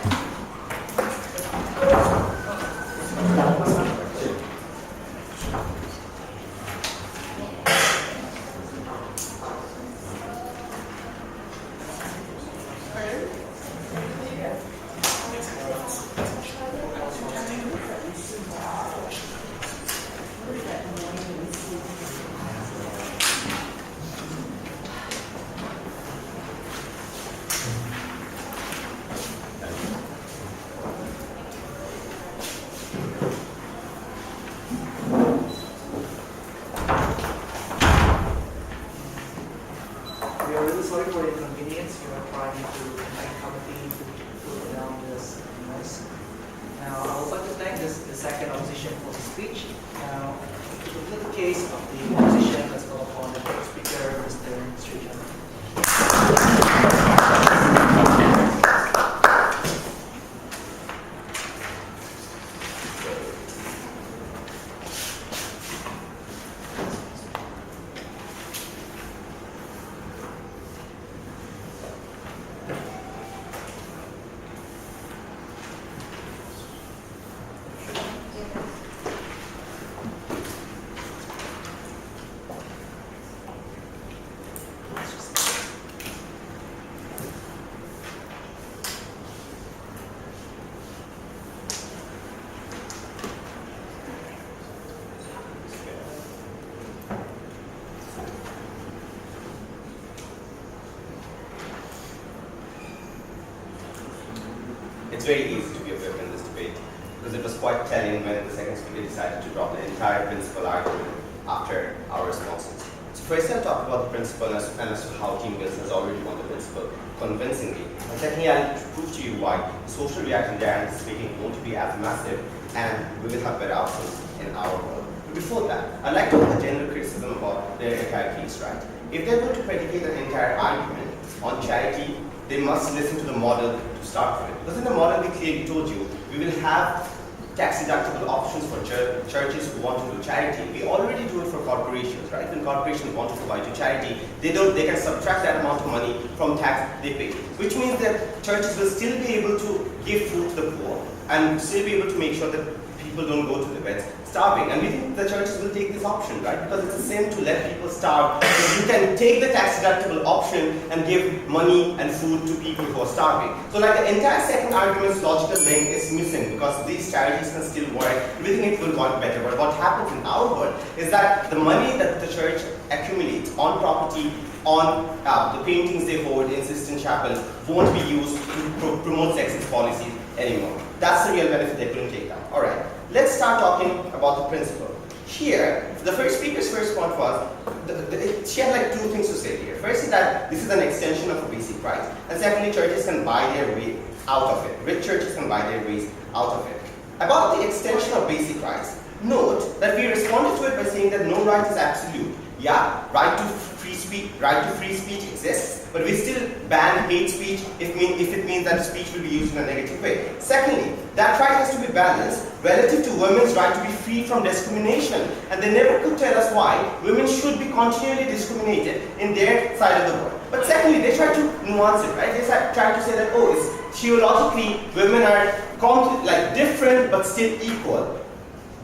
We are really sorry for the inconvenience. We are trying to thank committee to put down this noise. Now, I would like to thank the second opposition for the speech. Now, to complete the case of the opposition, let's call upon the first speaker, Mr. Srijan. it's very easy to be a whip in this debate, because it was quite telling when the second speaker decided to drop the entire principle argument after our responses. So first I'll talk about the principle and as to how Team Wilson has already won the principle convincingly. And secondly, I'll prove to you why the social reaction they are anticipating won't be as massive and we will have better outcomes in our world. But before that, I'd like to make a general criticism about their entire case, right? If they're going to predicate an entire argument on charity, they must listen to the model to start with. Because in the model we clearly told you, we will have tax-deductible options for churches who want to do charity. We already do it for corporations, right? When corporations want to provide to charity, they can subtract that amount of money from tax they pay. Which means that churches will still be able to give food to the poor and still be able to make sure that people don't go to the beds starving. And we think the churches will take this option, right? Because it's a sin to let people starve. So you can take the tax-deductible option and give money and food to people who are starving. So like the entire second argument's logical link is missing because these charities can still work. We think it will work better. But what happens in our world is that the money that the church accumulates on property, on the paintings they hold in Sistine Chapel won't be used to promote sexist policies anymore. That's the real benefit they couldn't take down. Alright, let's start talking about the principle. Here, the first speaker's first point was, she had like two things to say here. First is that this is an extension of a basic right. And secondly, churches can buy their way out of it. Rich churches can buy their ways out of it. About the extension of basic rights, note that we responded to it by saying that no right is absolute. Yeah, right to free speech exists, but we still ban hate speech if it means that speech will be used in a negative way. Secondly, that right has to be balanced relative to women's right to be free from discrimination. And they never could tell us why women should be continually discriminated in their side of the world. But secondly, they try to nuance it, right? They try to say that, oh, it's theologically women are different but still equal.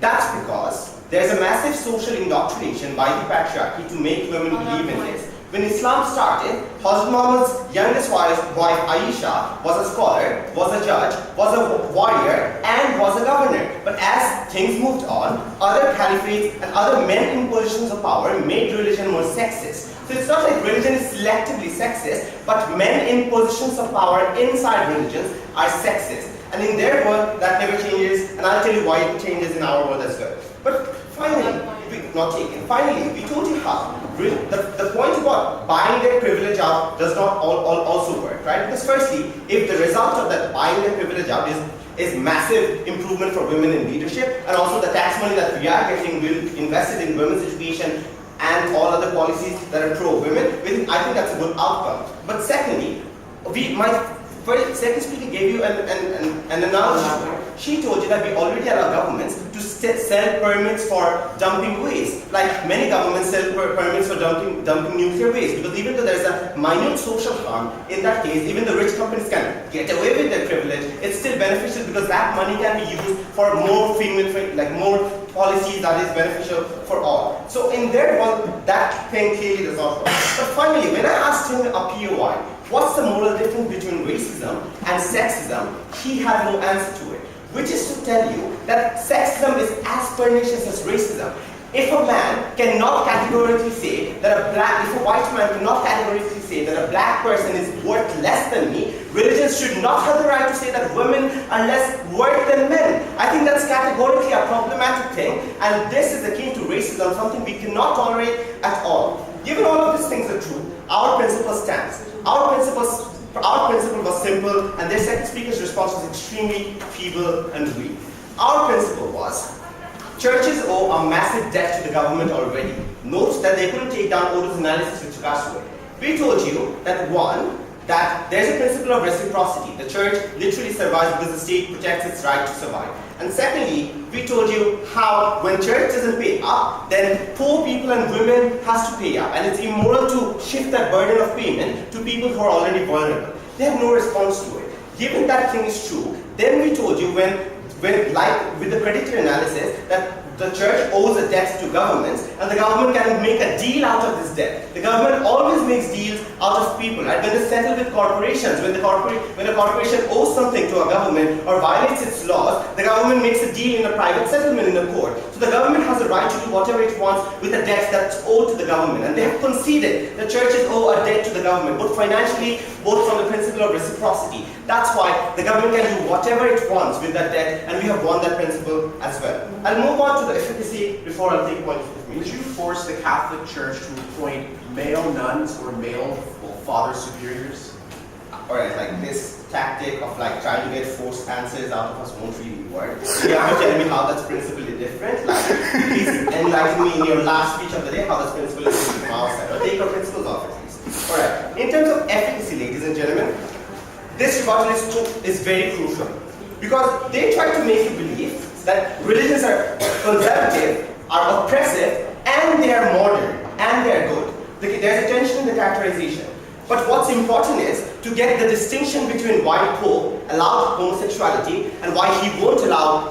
That's because there's a massive social indoctrination by the patriarchy to make women believe in this. When Islam started, Hazrat Muhammad's youngest wife Aisha was a scholar, was a judge, was a warrior, and was a governor. But as things moved on, other caliphates and other men in positions of power made religion more sexist. So it's not like religion is selectively sexist, but men in positions of power inside religions are sexist. And in their world, that never changes, and I'll tell you why it changes in our world as well. But finally, we told you how. The point about buying their privilege out does not also work, right? Because firstly, if the result of that buying their privilege out is massive improvement for women in leadership, and also the tax money that we are getting will invested in women's education and all other policies that are pro-women, I think that's a good outcome. But secondly, second speaker gave you an analogy. She told you that we already allow governments to sell permits for dumping waste. Like many governments sell permits for dumping nuclear waste. Because even though there's a minute social harm, in that case, even the rich companies can get away with their privilege. It's still beneficial because that money can be used for more more policies that is beneficial for all. So in their world, that thing clearly does not work. But finally, when I asked him a POI, what's the moral difference between racism and sexism? He had no answer to it, which is to tell you that sexism is as pernicious as racism. If a man cannot categorically say that if a white man cannot categorically say that a black person is worth less than me, religions should not have the right to say that women are less worth than men. I think that's categorically a problematic thing, and this is akin to racism, something we cannot tolerate at all. Given all of these things are true, our principle stands. Our principle was simple, and their second speaker's response was extremely feeble and weak. Our principle was, churches owe a massive debt to the government already. Note that they couldn't take down Odo's analysis with regards to it. We told you that that there's a principle of reciprocity. The church literally survives because the state protects its right to survive. And secondly, we told you how when church doesn't pay up, then poor people and women has to pay up. And it's immoral to shift that burden of payment to people who are already vulnerable. They have no response to it. Given that thing is true, then we told you when like with the predictor analysis, that The church owes a debt to governments, and the government can make a deal out of this debt. The government always makes deals out of people, right? When they settle with corporations, when a corporation owes something to a government or violates its laws, the government makes a deal in a private settlement in a court. So the government has a right to do whatever it wants with a debt that's owed to the government. And they have conceded that churches owe a debt to the government, both financially, both from the principle of reciprocity. That's why the government can do whatever it wants with that debt, and we have won that principle as well. I'll move on to the efficacy before I'll take points with me. Would you force the Catholic Church to appoint male nuns or male father superiors? Alright, like this tactic of like trying to get forced answers out of us won't really work. You have to tell me how that's principally different. Like, please enlighten me in your last speech of the day how that's principally different from our side. Or take your principles off at least. Alright, in terms of efficacy, ladies and gentlemen, this rebuttal is very crucial. Because they try to make you believe that religions are conservative, are oppressive, and they are modern, and they are good. There's a tension in the characterization. But what's important is to get the distinction between why Pope allowed homosexuality and why he won't allow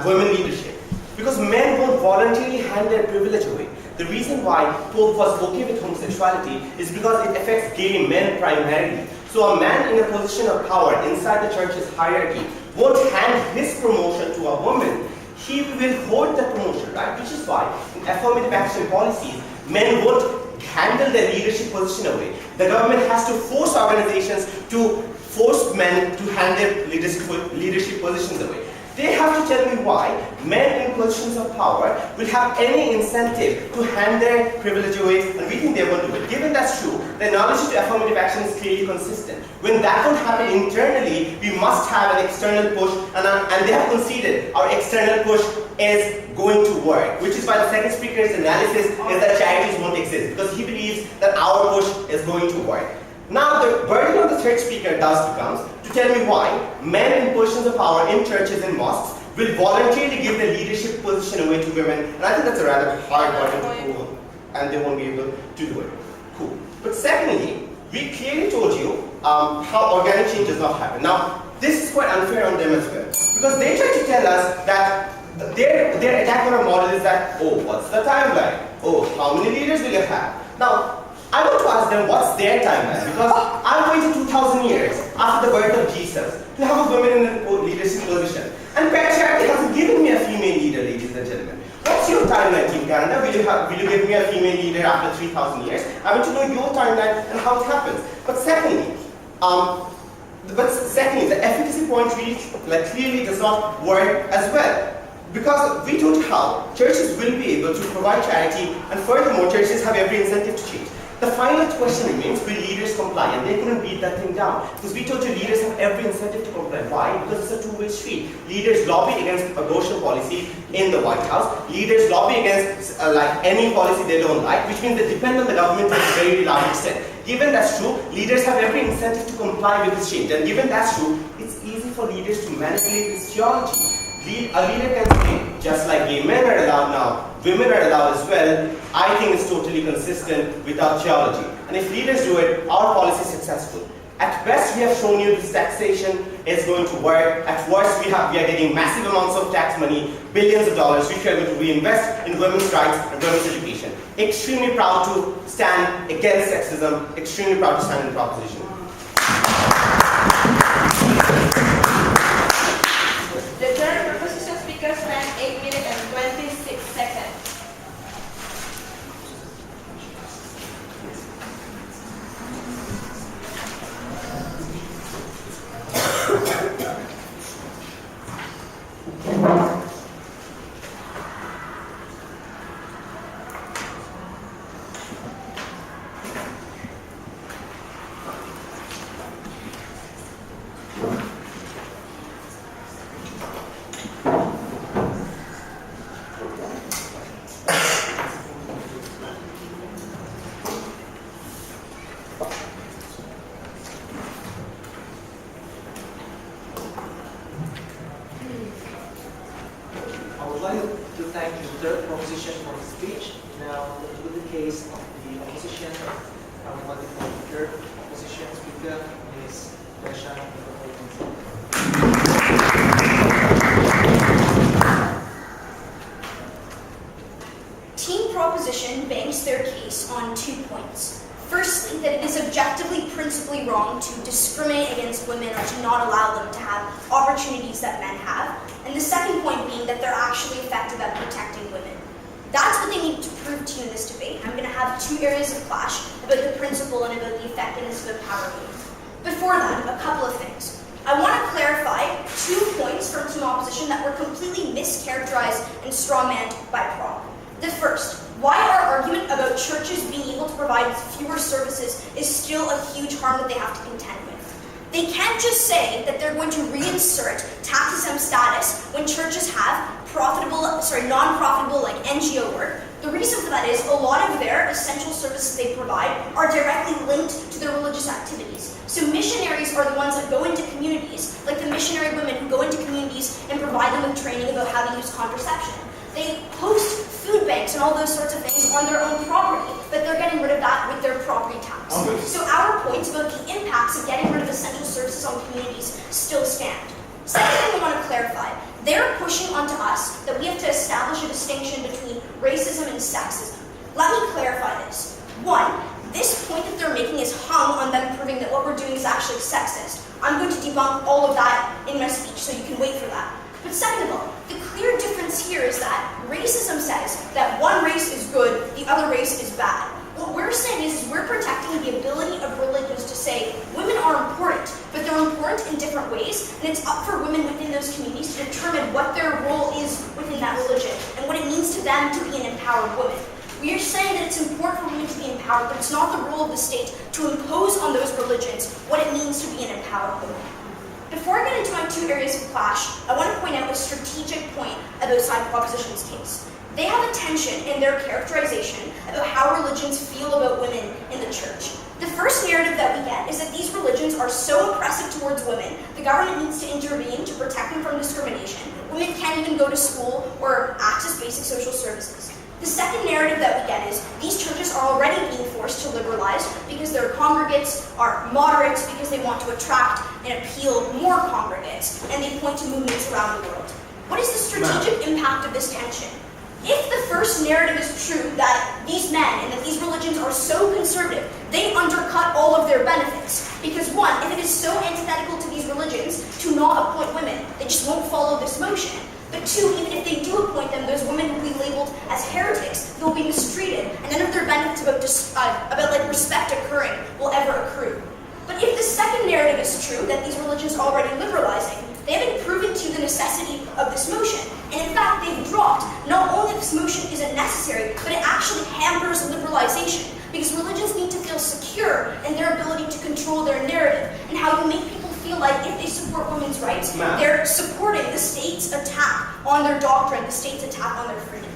women leadership. Because men won't voluntarily hand their privilege away. The reason why Pope was okay with homosexuality is because it affects gay men primarily. So a man in a position of power inside the church's hierarchy won't hand his promotion to a woman. He will hold the promotion, right? Which is why in affirmative action policies, men won't handle their leadership position away. The government has to force organizations to force men to hand their leadership positions away. They have to tell me why men in positions of power will have any incentive to hand their privilege away, and we think they won't do it. Given that's true, the analogy to affirmative action is clearly consistent. When that won't happen internally, we must have an external push, and they have conceded our external push is going to work, which is why the second speaker's analysis is that charities won't exist, because he believes that our push is going to work. Now the burden of the third speaker thus becomes to tell me why men in positions of power in churches and mosques will voluntarily give their leadership position away to women, and I think that's a rather hard burden to pull, and they won't be able to do it. Cool. But secondly, we clearly told you how organic change does not happen. Now, this is quite unfair on them as well, because they try to tell us that their attack on our model is that, oh, what's the timeline? Oh, how many leaders will you have? Now, I want to ask them what's their timeline, because I've waited 2,000 years after the birth of Jesus to have a woman in a leadership position. And Charity hasn't given me a female leader, ladies and gentlemen. What's your timeline, Team Canada? Will you give me a female leader after 3,000 years? I want to know your timeline and how it happens. But secondly, the efficacy point really, clearly does not work as well. Because we don't how churches will be able to provide charity, and furthermore, churches have every incentive to change. The final question remains, will leaders comply? And they couldn't beat that thing down. Because we told you leaders have every incentive to comply. Why? Because it's a two-way street. Leaders lobby against abortion policy in the White House. Leaders lobby against any policy they don't like, which means they depend on the government to a very large extent. Given that's true, leaders have every incentive to comply with this change. And given that's true, it's easy for leaders to manipulate this theology. A leader can say, just like gay men are allowed now, women are allowed as well. I think it's totally consistent with our theology. And if leaders do it, our policy is successful. At best, we have shown you this taxation is going to work. At worst, we are getting massive amounts of tax money, billions of dollars, which we are going to reinvest in women's rights and women's education. Extremely proud to stand against sexism. Extremely proud to stand in proposition. The third proposition speaker spent 8 minutes and 26 seconds. proposition banks their case on 2 points. Firstly, that it is objectively, principally wrong to discriminate against women or to not allow them to have opportunities that men have. And the second point being that they're actually effective at protecting women. That's what they need to prove to you in this debate. I'm going to have 2 areas of clash about the principle and about the effectiveness of empowering women. Before that, a couple of things. I want to clarify 2 points from team opposition that were completely mischaracterized and strawmanned by Prop. The first, why our argument about churches being able to provide fewer services is still a huge harm that they have to contend with. They can't just say that they're going to reinsert tax-exempt status when churches have non-profitable like NGO work. The reason for that is a lot of their essential services they provide are directly linked to their religious activities. So missionaries are the ones that go into communities, like the missionary women who go into communities and provide them with training about how to use contraception. They host food banks and all those sorts of things on their own property, but they're getting rid of that with their property tax. So our points about the impacts of getting rid of essential services on communities still stand. Second thing I want to clarify, they're pushing onto us that we have to establish a distinction between racism and sexism. Let me clarify this. One, this point that they're making is hung on them proving that what we're doing is actually sexist. I'm going to debunk all of that in my speech, so you can wait for that. But second of all, the clear difference here is that racism says that one race is good, the other race is bad. What we're saying is we're protecting the ability of religions to say women are important, but they're important in different ways, and it's up for women within those communities to determine what their role is within that religion and what it means to them to be an empowered woman. We are saying that it's important for women to be empowered, but it's not the role of the state to impose on those religions what it means to be an empowered woman. Before I get into my 2 areas of clash, I want to point out a strategic point about side proposition's case. They have a tension in their characterization about how religions feel about women in the church. The first narrative that we get is that these religions are so oppressive towards women, the government needs to intervene to protect them from discrimination. Women can't even go to school or access basic social services. The second narrative that we get is these churches are already being forced to liberalize because their congregates are moderates because they want to attract and appeal more congregates, and they point to movements around the world. What is the strategic impact of this tension? If the first narrative is true, that these men and that these religions are so conservative, they undercut all of their benefits. Because one, if it is so antithetical to these religions to not appoint women, they just won't follow this motion. But 2, even if they do appoint them, those women will be labeled as heretics, they'll be mistreated, and none of their benefits about respect occurring will ever accrue. But if the second narrative is true, that these religions are already liberalizing, they haven't proven to you the necessity of this motion. And in fact, they've dropped not only that this motion isn't necessary, but it actually hampers liberalization. Because religions need to feel secure in their ability to control their narrative, and how you make people feel like if they support women's rights, they're supporting the state's attack on their doctrine, the state's attack on their freedom.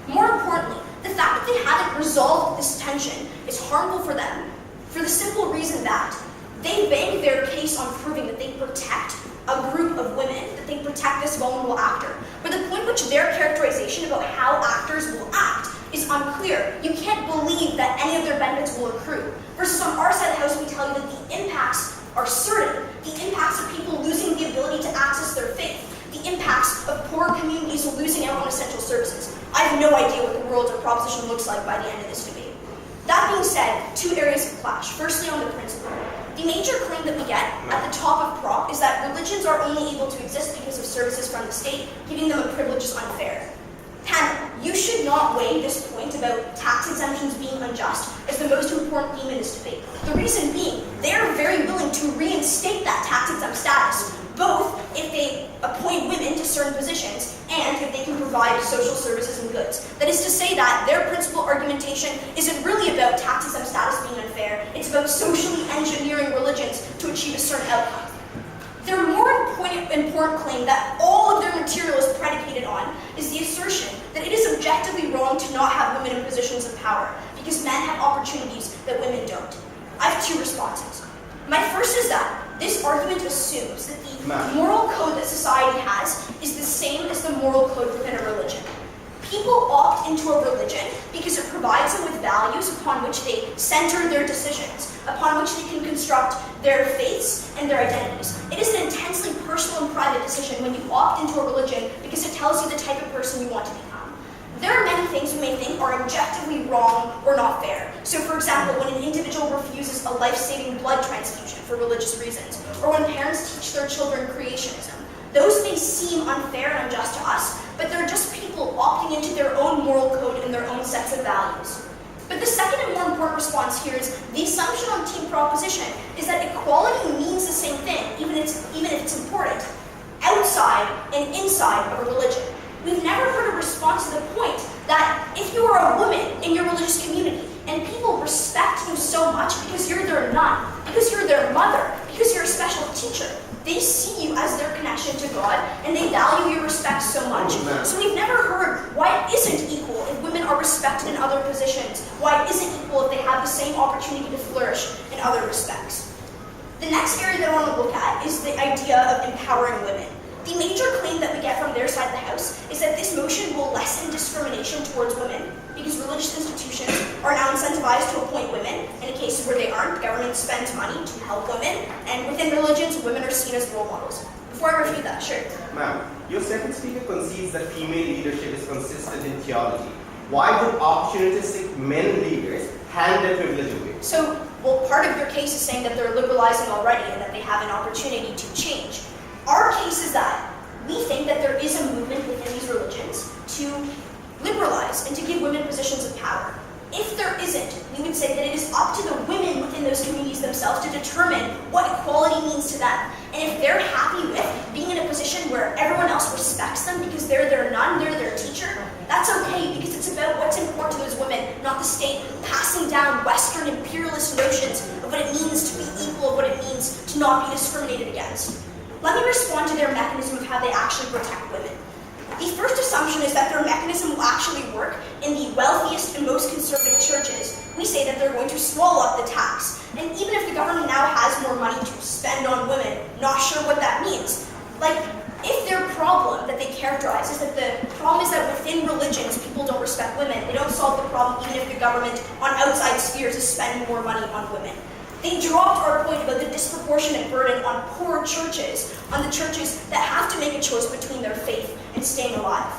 More importantly, the fact that they haven't resolved this tension is harmful for them for the simple reason that they bank their case on proving that they protect a group of women, that they protect this vulnerable actor. But the point which their characterization about how actors will act is unclear. You can't believe that any of their benefits will accrue. Versus on our side of the house, we tell you that the impacts are certain. The impacts of people losing the ability to access their faith. The impacts of poor communities losing out on essential services. I have no idea what the world of proposition looks like by the end of this debate. That being said, 2 areas of clash. Firstly, on the principle. The major claim that we get at the top of Prop is that religions are only able to exist because of services from the state, giving them a privilege is unfair. Panel, you should not weigh this point about tax exemptions being unjust as the most important theme in this debate. The reason being, they're very willing to reinstate that tax exempt status, both if they appoint women to certain positions and if they can provide social services and goods. That is to say that their principal argumentation isn't really about tax exempt status being unfair, it's about socially engineering religions to achieve a certain outcome. Their more important claim that all of their material is predicated on is the assertion that it is objectively wrong to not have women in positions of power because men have opportunities that women don't. I have 2 responses. My first is that this argument assumes that the moral code that society has is the same as the moral code within a religion. People opt into a religion because it provides them with values upon which they center their decisions, upon which they can construct their faiths and their identities. It is an intensely personal and private decision when you opt into a religion because it tells you the type of person you want to become. There are many things we may think are objectively wrong or not fair. So for example, when an individual refuses a life-saving blood transfusion for religious reasons, or when parents teach their children creationism, those may seem unfair and unjust to us, but they're just people opting into their own moral code and their own sets of values. But the second and more important response here is the assumption on team proposition is that equality means the same thing, even if it's important, outside and inside of a religion. We've never heard a response to the point that if you are a woman in your religious community and people respect you so much because you're their nun, because you're their mother, because you're a special teacher, they see you as their connection to God and they value your respect so much. So we've never heard why it isn't equal if women are respected in other positions, why it isn't equal if they have the same opportunity to flourish in other respects. The next area that I want to look at is the idea of empowering women. The major claim that we get from their side of the house is that this motion will lessen discrimination towards women because religious institutions are now incentivized to appoint women. In cases where they aren't, the government spends money to help women, and within religions, women are seen as role models. Before I refute that, sure. Ma'am, your second speaker concedes that female leadership is consistent in theology. Why would opportunistic men leaders hand their privilege away? So, well, part of your case is saying that they're liberalizing already and that they have an opportunity to change. Our case is that we think that there is a movement within these religions to liberalize and to give women positions of power. If there isn't, we would say that it is up to the women within those communities themselves to determine what equality means to them. And if they're happy with being in a position where everyone else respects them because they're their nun, they're their teacher, that's okay because it's about what's important to those women, not the state passing down Western imperialist notions of what it means to be equal, of what it means to not be discriminated against. Let me respond to their mechanism of how they actually protect women. The first assumption is that their mechanism will actually work in the wealthiest and most conservative churches. We say that they're going to swallow up the tax. And even if the government now has more money to spend on women, not sure what that means. Like, if their problem that they characterize is that the problem is that within religions, people don't respect women, they don't solve the problem even if the government on outside spheres is spending more money on women. They dropped our point about the disproportionate burden on poor churches, on the churches that have to make a choice between their faith and staying alive.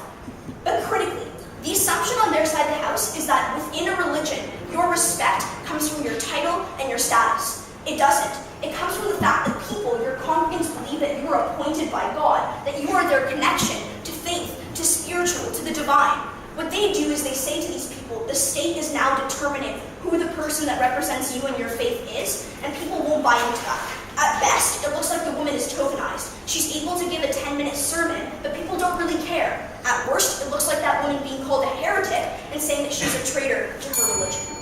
But critically, the assumption on their side of the house is that within a religion, your respect comes from your title and your status. It doesn't. It comes from the fact that people, your congregants, believe that you are appointed by God, that you are their connection to faith, to spiritual, to the divine. What they do is they say to these people, the state is now determining who the person that represents you and your faith is, and people won't buy into that. At best, it looks like the woman is tokenized. She's able to give a 10-minute sermon, but people don't really care. At worst, it looks like that woman being called a heretic and saying that she's a traitor to her religion.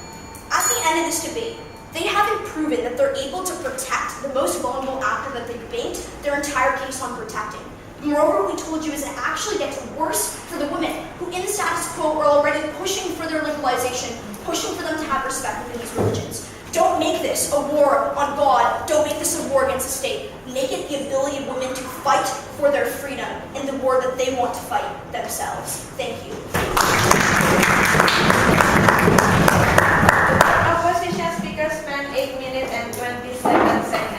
At the end of this debate, they haven't proven that they're able to protect the most vulnerable actor that they banked their entire case on protecting. Moreover, what we told you is it actually gets worse for the women who in the status quo are already pushing for their liberalization, pushing for them to have respect within these religions. Don't make this a war on God. Don't make this a war against the state. Make it the ability of women to fight for their freedom in the war that they want to fight themselves. Thank you. Opposition speaker spent 8 minutes and 27 seconds.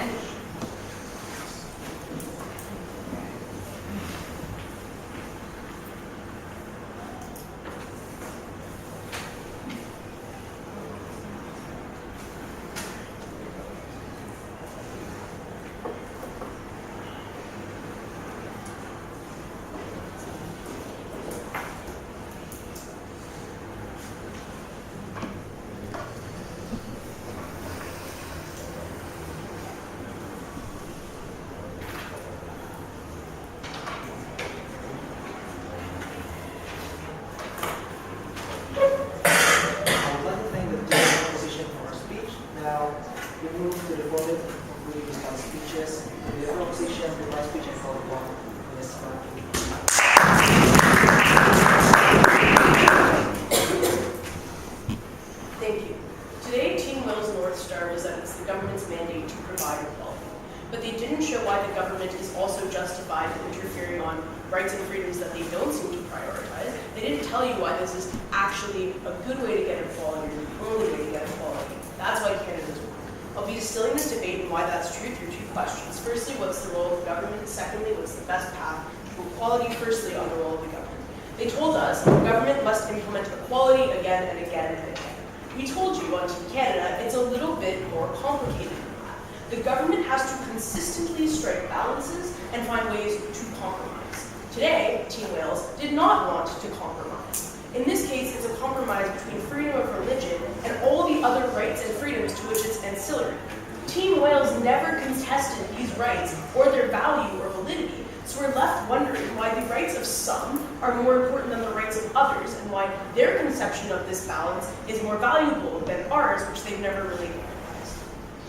They told us the government must implement equality again and again and again. We told you on Team Canada it's a little bit more complicated than that. The government has to consistently strike balances and find ways to compromise. Today, Team Wales did not want to compromise. In this case, it's a compromise between freedom of religion and all the other rights and freedoms to which it's ancillary. Team Wales never contested these rights or their value or validity, so we're left wondering why the rights of some are more important than the rights of others, and why their conception of this balance is more valuable than ours, which they've never really recognized.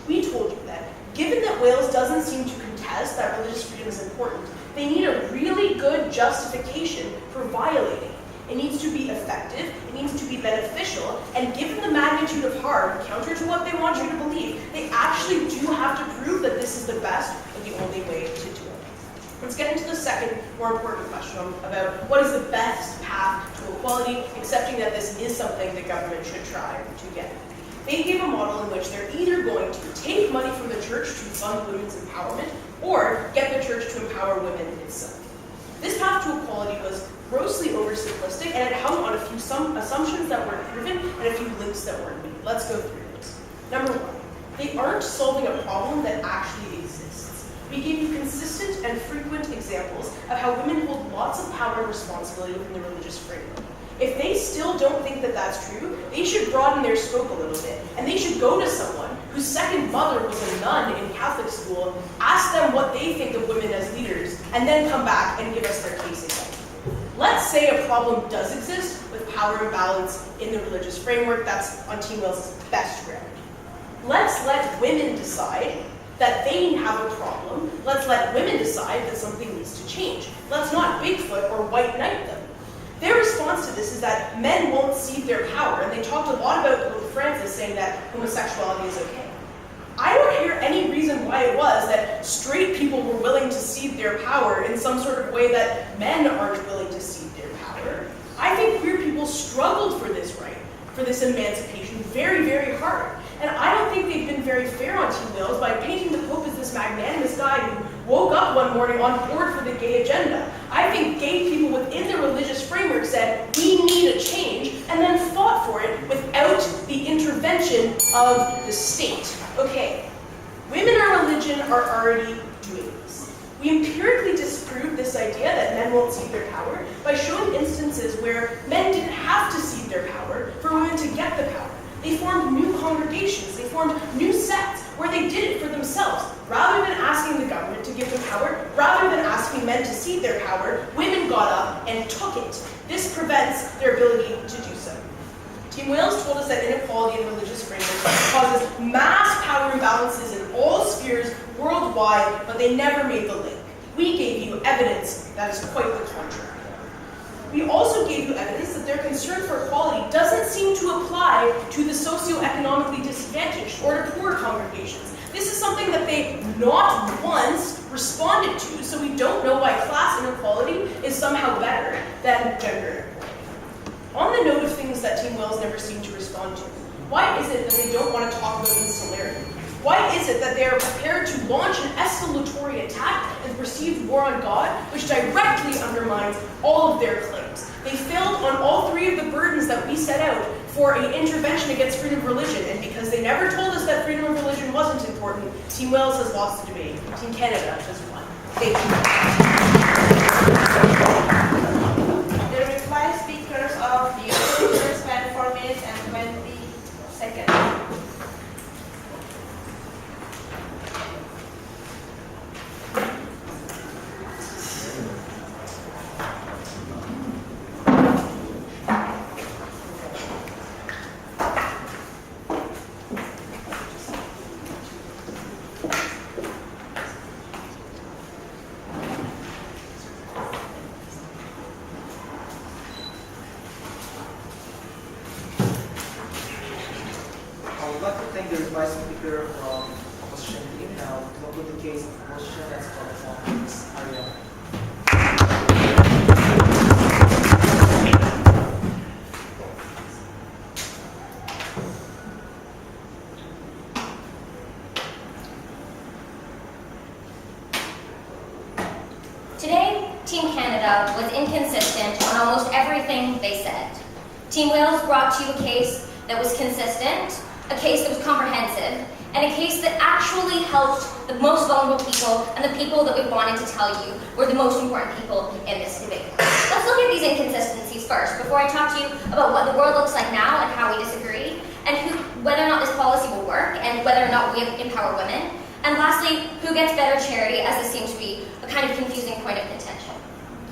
We told you that, given that Wales doesn't seem to contest that religious freedom is important, they need a really good justification for violating it. It needs to be effective, it needs to be beneficial, and given the magnitude of harm, counter to what they want you to believe, they actually do have to prove that this is the best or the only way to do it. Let's get into the second, more important question about what is the best path to equality, accepting that this is something the government should try to get. They gave a model in which they're either going to take money from the church to fund women's empowerment, or get the church to empower women itself. This path to equality was grossly oversimplistic, and it hung on a few assumptions that weren't proven and a few links that weren't made. Let's go through those. Number one, they aren't solving a problem that actually exists. We gave you consistent and frequent examples of how women hold lots of power and responsibility within the religious framework. If they still don't think that that's true, they should broaden their scope a little bit, and they should go to someone whose second mother was a nun in Catholic school, ask them what they think of women as leaders, and then come back and give us their case again. Let's say a problem does exist with power imbalance in the religious framework. That's on Team Wales' best ground. Let's let women decide that they have a problem. Let's let women decide that something needs to change. Let's not Bigfoot or white knight them. Their response to this is that men won't cede their power, and they talked a lot about Pope Francis saying that homosexuality is okay. I don't hear any reason why it was that straight people were willing to cede their power in some sort of way that men aren't willing to cede their power. I think queer people struggled for this right, for this emancipation, very, very hard. And I don't think they've been very fair on Team Wales by painting the Pope as this magnanimous guy who woke up one morning on board for the gay agenda. I think gay people within the religious framework said, we need a change, and then fought for it without the intervention of the state. Okay, women or religion are already doing this. We empirically disproved this idea that men won't cede their power by showing instances where men didn't have to cede their power for women to get the power. They formed new congregations, they formed new sects where they did it for themselves. Rather than asking the government to give them power, rather than asking men to cede their power, women got up and took it. This prevents their ability to do so. Team Wales told us that inequality in religious frameworks causes mass power imbalances in all spheres worldwide, but they never made the link. We gave you evidence that is quite the contrary. We also gave you evidence that their concern for equality doesn't seem to apply to the socioeconomically disadvantaged or to poor congregations. This is something that they not once responded to, so we don't know why class inequality is somehow better than gender inequality. On the note of things that Team Wales never seemed to respond to, why is it that they don't want to talk about insularity? Why is it that they are prepared to launch an escalatory attack and perceived war on God, which directly undermines all of their claims? They failed on all three of the burdens that we set out for an intervention against freedom of religion, and because they never told us that freedom of religion wasn't important, Team Wales has lost the debate. Team Canada has won. Thank you. The reply speakers of the speakers spend 4 minutes and 20 seconds. I would like to thank the revised speaker from opposition team. Now, to conclude the case of opposition, let's call upon Ms. Arya. Today, Team Canada was inconsistent on almost everything they said. Team Wales brought to you a case that was consistent, a case that was comprehensive, and a case that actually helped the most vulnerable people and the people that we wanted to tell you were the most important people in this debate. Let's look at these inconsistencies first before I talk to you about what the world looks like now and how we disagree, and whether or not this policy will work and whether or not we empower women. And lastly, who gets better charity, as this seems to be a kind of confusing point of contention.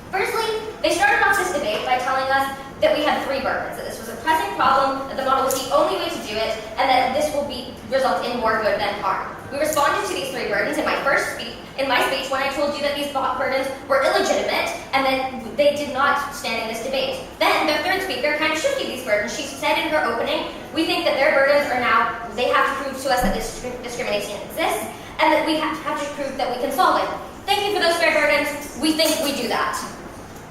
Firstly, they started off this debate by telling us that we had 3 burdens, that this was a pressing problem, that the model was the only way to do it, and that this will result in more good than harm. We responded to these 3 burdens in my speech when I told you that these burdens were illegitimate and that they did not stand in this debate. Then the third speaker kind of shifted these burdens. She said in her opening, we think that their burdens are now, they have to prove to us that this discrimination exists, and that we have to prove that we can solve it. Thank you for those fair burdens. We think we do that.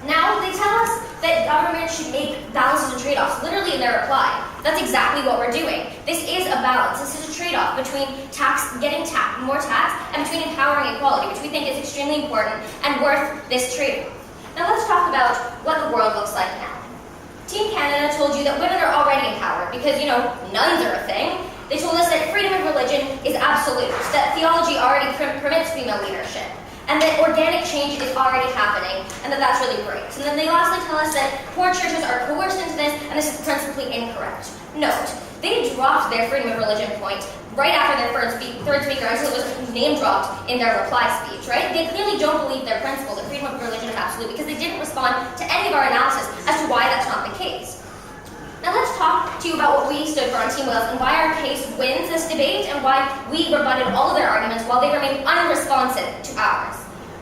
Now they tell us that government should make balances and trade-offs, literally in their reply. That's exactly what we're doing. This is a balance. This is a trade-off between getting more tax and between empowering equality, which we think is extremely important and worth this trade-off. Now let's talk about what the world looks like now. Team Canada told you that women are already empowered because, nuns are a thing. They told us that freedom of religion is absolute, that theology already permits female leadership, and that organic change is already happening, and that's really great. And then they lastly tell us that poor churches are coerced into this, and this is principally incorrect. Note, they dropped their freedom of religion point right after their third speaker until it was name-dropped in their reply speech, right? They clearly don't believe their principle, that freedom of religion is absolute, because they didn't respond to any of our analysis as to why that's not the case. Now let's talk to you about what we stood for on Team Wales and why our case wins this debate and why we rebutted all of their arguments while they remained unresponsive to ours.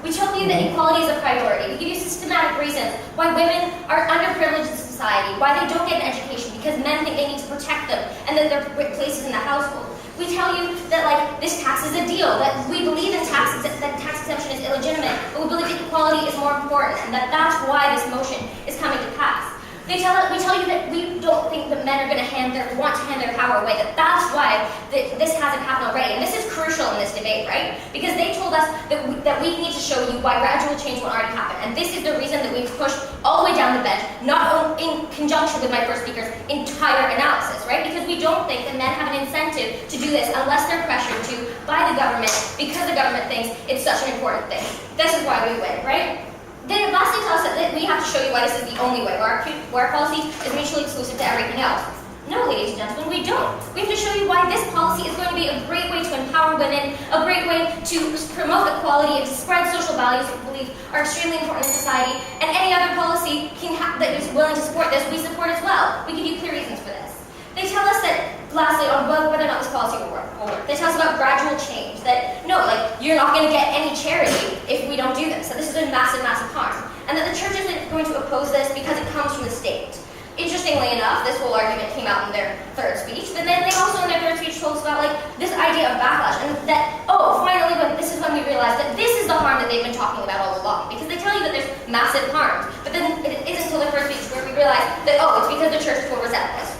We told you that equality is a priority. We give you systematic reasons why women are underprivileged in society, why they don't get an education because men think they need to protect them and that they're places in the household. We tell you that this tax is a deal, that we believe that tax exemption is illegitimate, but we believe equality is more important and that that's why this motion is coming to pass. We tell you that we don't think that men are going to want to hand their power away, that's why this hasn't happened already. And this is crucial in this debate, right? Because they told us that we need to show you why gradual change will already happen. And this is the reason that we've pushed all the way down the bench, not in conjunction with my first speaker's entire analysis, right? Because we don't think that men have an incentive to do this unless they're pressured to by the government because the government thinks it's such an important thing. This is why we win, right? They lastly tell us that we have to show you why this is the only way, where our policy is mutually exclusive to everything else. No, ladies and gentlemen, we don't. We have to show you why this policy is going to be a great way to empower women, a great way to promote equality and to spread social values that we believe are extremely important in society, and any other policy that is willing to support this, we support as well. We give you clear reasons for this. They tell us that, lastly, on whether or not this policy will work. They tell us about gradual change, that no, you're not going to get any charity if we don't do this, that this is a massive, massive harm, and that the church isn't going to oppose this because it comes from the state. Interestingly enough, this whole argument came out in their third speech, but then they also in their third speech told us about this idea of backlash, and that, finally, this is when we realized that this is the harm that they've been talking about all along, because they tell you that there's massive harm, but then it isn't until their first speech where we realize that, it's because the church will resent this.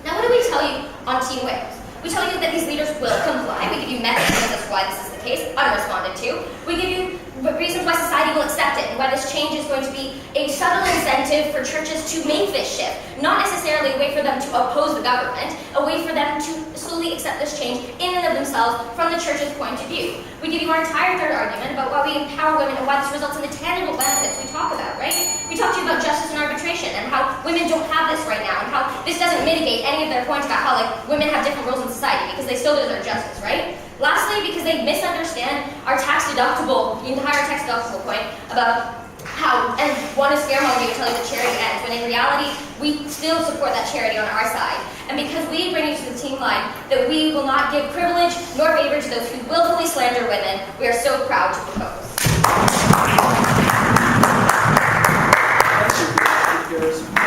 Now, what do we tell you on Team Wales? We tell you that these leaders will comply. We give you mechanisms as to why this is the case, unresponded to. We give you reasons why society will accept it and why this change is going to be a subtle incentive for churches to make this shift, not necessarily a way for them to oppose the government, a way for them to slowly accept this change in and of themselves from the church's point of view. We give you our entire third argument about why we empower women and why this results in the tangible benefits we talk about, right? We talk to you about justice and arbitration and how women don't have this right now and how this doesn't mitigate any of their points about how women have different roles in society because they still deserve justice, right? Lastly, because they misunderstand our entire tax deductible point about how, and want to scaremonger you to tell you that charity ends, when in reality, we still support that charity on our side. And because we bring you to the team line that we will not give privilege nor favor to those who willfully slander women, we are so proud to propose. Thank you.